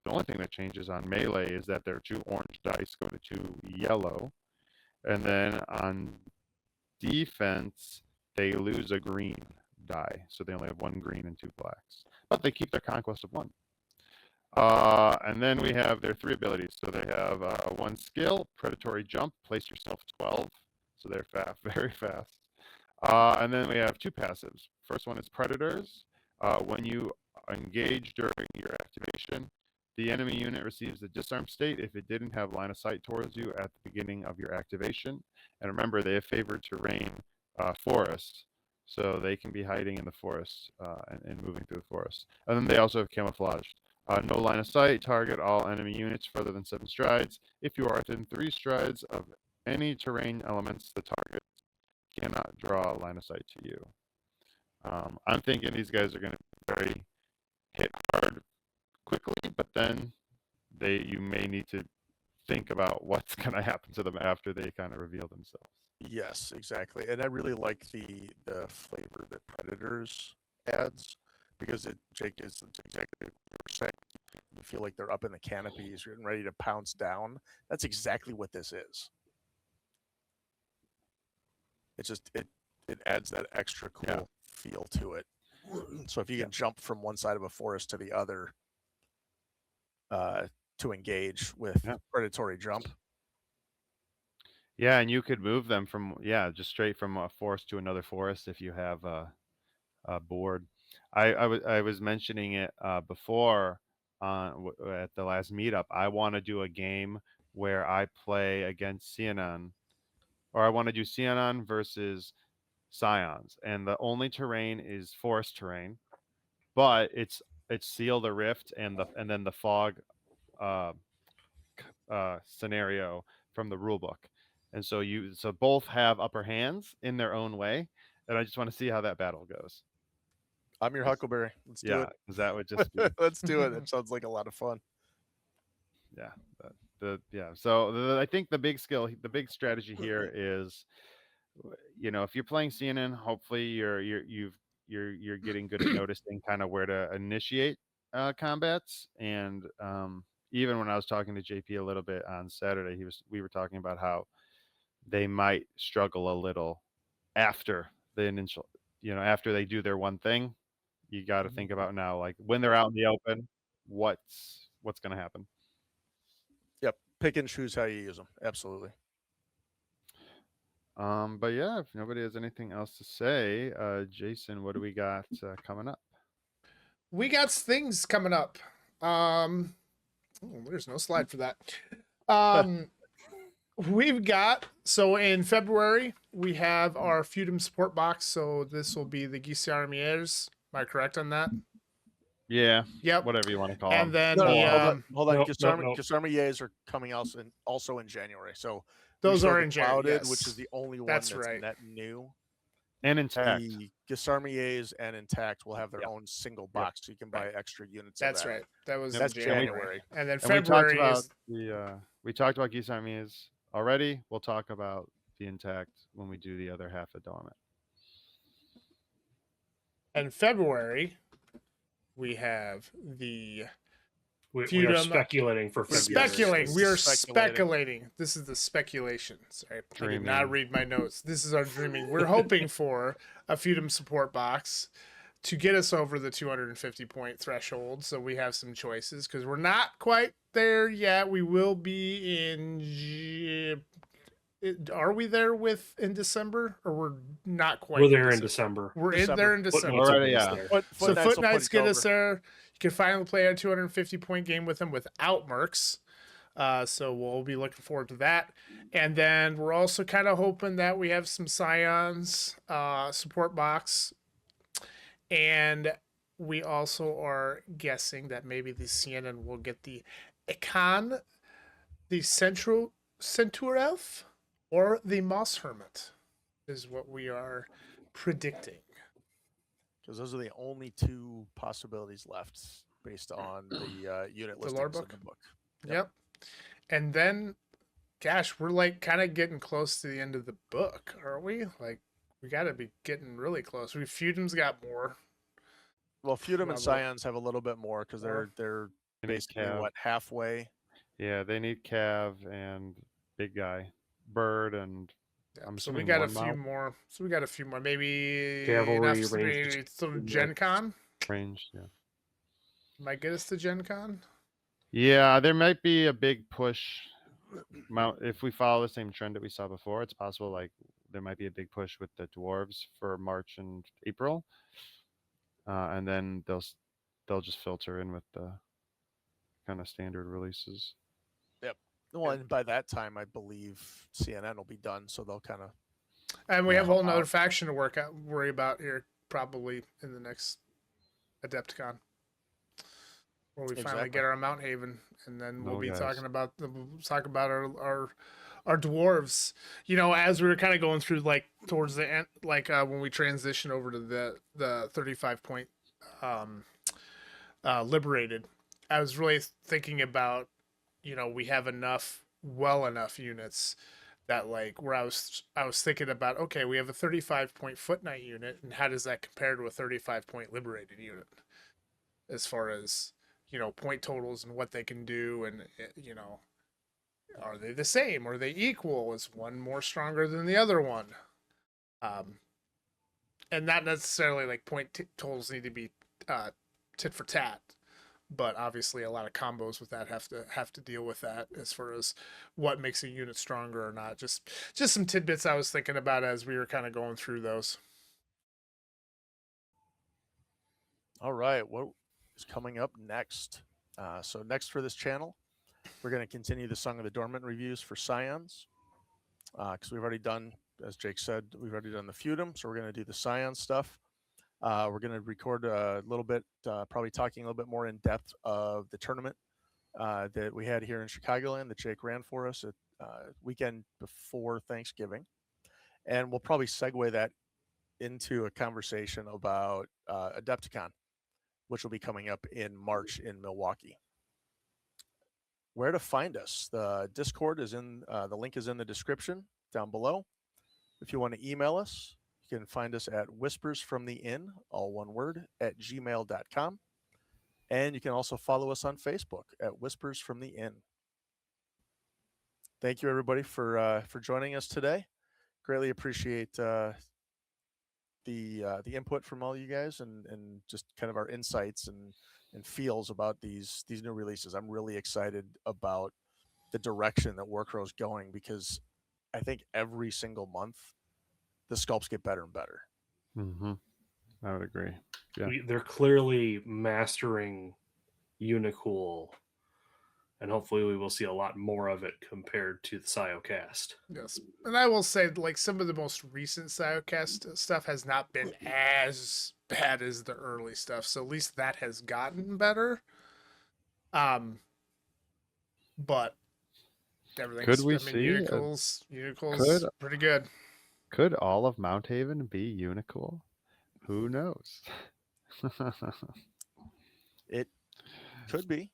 the only thing that changes on melee is that there are 2 orange dice go to 2 yellow, and then on defense they lose a green die, so they only have 1 green and 2 blacks, but they keep their conquest of 1. And then we have their 3 abilities. So they have 1 skill, predatory jump, place yourself 12. So they're fast, very fast. And then we have 2 passives. First one is predators. When you engage during your activation, the enemy unit receives a disarm state if it didn't have line of sight towards you at the beginning of your activation. And remember, they have favored terrain, forest, so they can be hiding in the forest and moving through the forest. And then they also have camouflaged. No line of sight, target all enemy units further than 7 strides. If you are within 3 strides of any terrain elements, the target cannot draw a line of sight to you. I'm thinking these guys are going to be very hit hard quickly, but then you may need to think about what's going to happen to them after they kind of reveal themselves. Yes, exactly. And I really like the flavor that Predators adds, because Jake, is exactly what you were saying. You feel like they're up in the canopies, you're ready to pounce down. That's exactly what this is. It's just it adds that extra cool feel to it. So if you can jump from one side of a forest to the other to engage with predatory jump. Yeah, and you could move them from just straight from a forest to another forest if you have a board. I was mentioning it before at the last meetup. I want to do a game where I play against Cianon, or I want to do Cianon versus Scions, and the only terrain is forest terrain, but it's Seal the Rift and then the fog scenario from the rulebook, and so both have upper hands in their own way, and I just want to see how that battle goes. I'm your Huckleberry. Let's do it. Because that would just be let's do it. It sounds like a lot of fun. So I think the big strategy here is, if you're playing CNN, hopefully you're getting good at noticing kind of where to initiate combats. And even when I was talking to JP a little bit on Saturday, we were talking about how they might struggle a little after the initial, after they do their one thing. You got to think about now, like when they're out in the open, what's going to happen. Yep, pick and choose how you use them. Absolutely. But yeah, if nobody has anything else to say, Jason, what do we got coming up? We got things coming up. There's no slide for that. We've got, so in February, we have our Feudum support box. So this will be the Guisarmiers. Am I correct on that? Yeah. Yep. Whatever you want to call and them. then hold on. Guisarmiers are coming also in January. So those are in January, yes. Which is the only one that's right. net new. And Intact. The Guisarmiers and Intact will have their own single box, so you can buy extra units. That's right. That's January. And then February we talked about Guisarmiers already. We'll talk about the Intact when we do the other half of Dormant. And February, we have the we are speculating for February. We are speculating. This is the speculation. Sorry, I did not read my notes. This is our dreaming. We're hoping for a Feudum support box to get us over the 250 point threshold, so we have some choices, because we're not quite there yet. We will be in. Are we there in December, or we're not quite? We're there in December. We're there in December. Already, yeah. So Foot Knights get us there. You can finally play a 250 point game with them without mercs. So we'll be looking forward to that. And then we're also kind of hoping that we have some Scions support box. And we also are guessing that maybe the CNN will get the Econ, the Centaur Elf, or the Moss Hermit is what we are predicting. Because those are the only 2 possibilities left based on the unit listings in the book. Yep. And then, gosh, we're like kind of getting close to the end of the book, are we? Like, We got to be getting really close. Feudum's got more. Well, Feudum and Level. Scions have a little bit more because More. they're They need basically Cav. what, halfway. Yeah, they need Cav and big guy, Bird, and Yeah, I'm so we assuming got a one few mount more. So we got a few more. Maybe Cavalry, enough to ranged be sort of units. Gen Con. range. Yeah. Might get us to Gen Con. Yeah, there might be a big push. Mount if we follow the same trend that we saw before, it's possible like there might be a big push with the dwarves for March and April, and then they'll just filter in with the kind of standard releases. Yep. Well, and by that time, I believe CNN will be done, so they'll kind of. And we Yeah. have a whole nother faction to worry about here, probably in the next Adepticon, where we finally Exactly. get our Mount Haven, and then we'll Oh, be guys. talking about our dwarves. You know, as we were kind of going through like towards the end, like when we transition over to the 35 point liberated, I was really thinking about, you know, we have enough units that like where I was thinking about, okay, we have a 35 point foot knight unit, and how does that compare to a 35 point liberated unit as far as, you know, point totals and what they can do, and you know, are they the same? Are they equal? Is one more stronger than the other one? And not necessarily like totals need to be tit for tat, but obviously a lot of combos with that have to deal with that as far as what makes a unit stronger or not. Just some tidbits I was thinking about as we were kind of going through those. All right, what is coming up next? So next for this channel, we're going to continue the Song of the Dormant reviews for Scions, because we've already done, as Jake said, we've already done the Feudum, so we're going to do the Scion stuff. We're going to record a little bit, probably talking a little bit more in depth of the tournament that we had here in Chicagoland that Jake ran for us at weekend before Thanksgiving. And we'll probably segue that into a conversation about Adepticon, which will be coming up in March in Milwaukee. Where to find us? The Discord is in, the link is in the description down below. If you want to email us, you can find us at whispersfromtheinn, all one word, at gmail.com. And you can also follow us on Facebook at Whispers from the Inn. Thank you, everybody, for joining us today. Greatly appreciate the input from all you guys and just kind of our insights and feels about these new releases. I'm really excited about the direction that Warcrow is going, because I think every single month the sculpts get better and better. Mm-hmm. I would agree. Yeah. They're clearly mastering Unicool, and hopefully we will see a lot more of it compared to the Siocast. Yes, and I will say, like, some of the most recent Siocast stuff has not been as bad as the early stuff, so at least that has gotten better. But everything's, Could we I mean, see Unicool's pretty good. Could all of Mount Haven be Unicool? Who knows? It could be,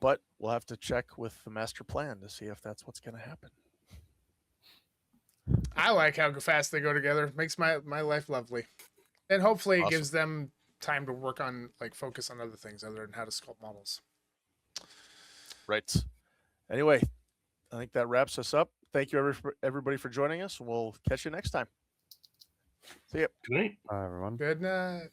but we'll have to check with the master plan to see if that's what's going to happen. I like how fast they go together. It makes my life lovely, and hopefully it Awesome. gives them time to work on, like, focus on other things other than how to sculpt models. Right. Anyway, I think that wraps us up. Thank you, everybody, for joining us. We'll catch you next time. See ya. Good night. Bye, everyone. Good night.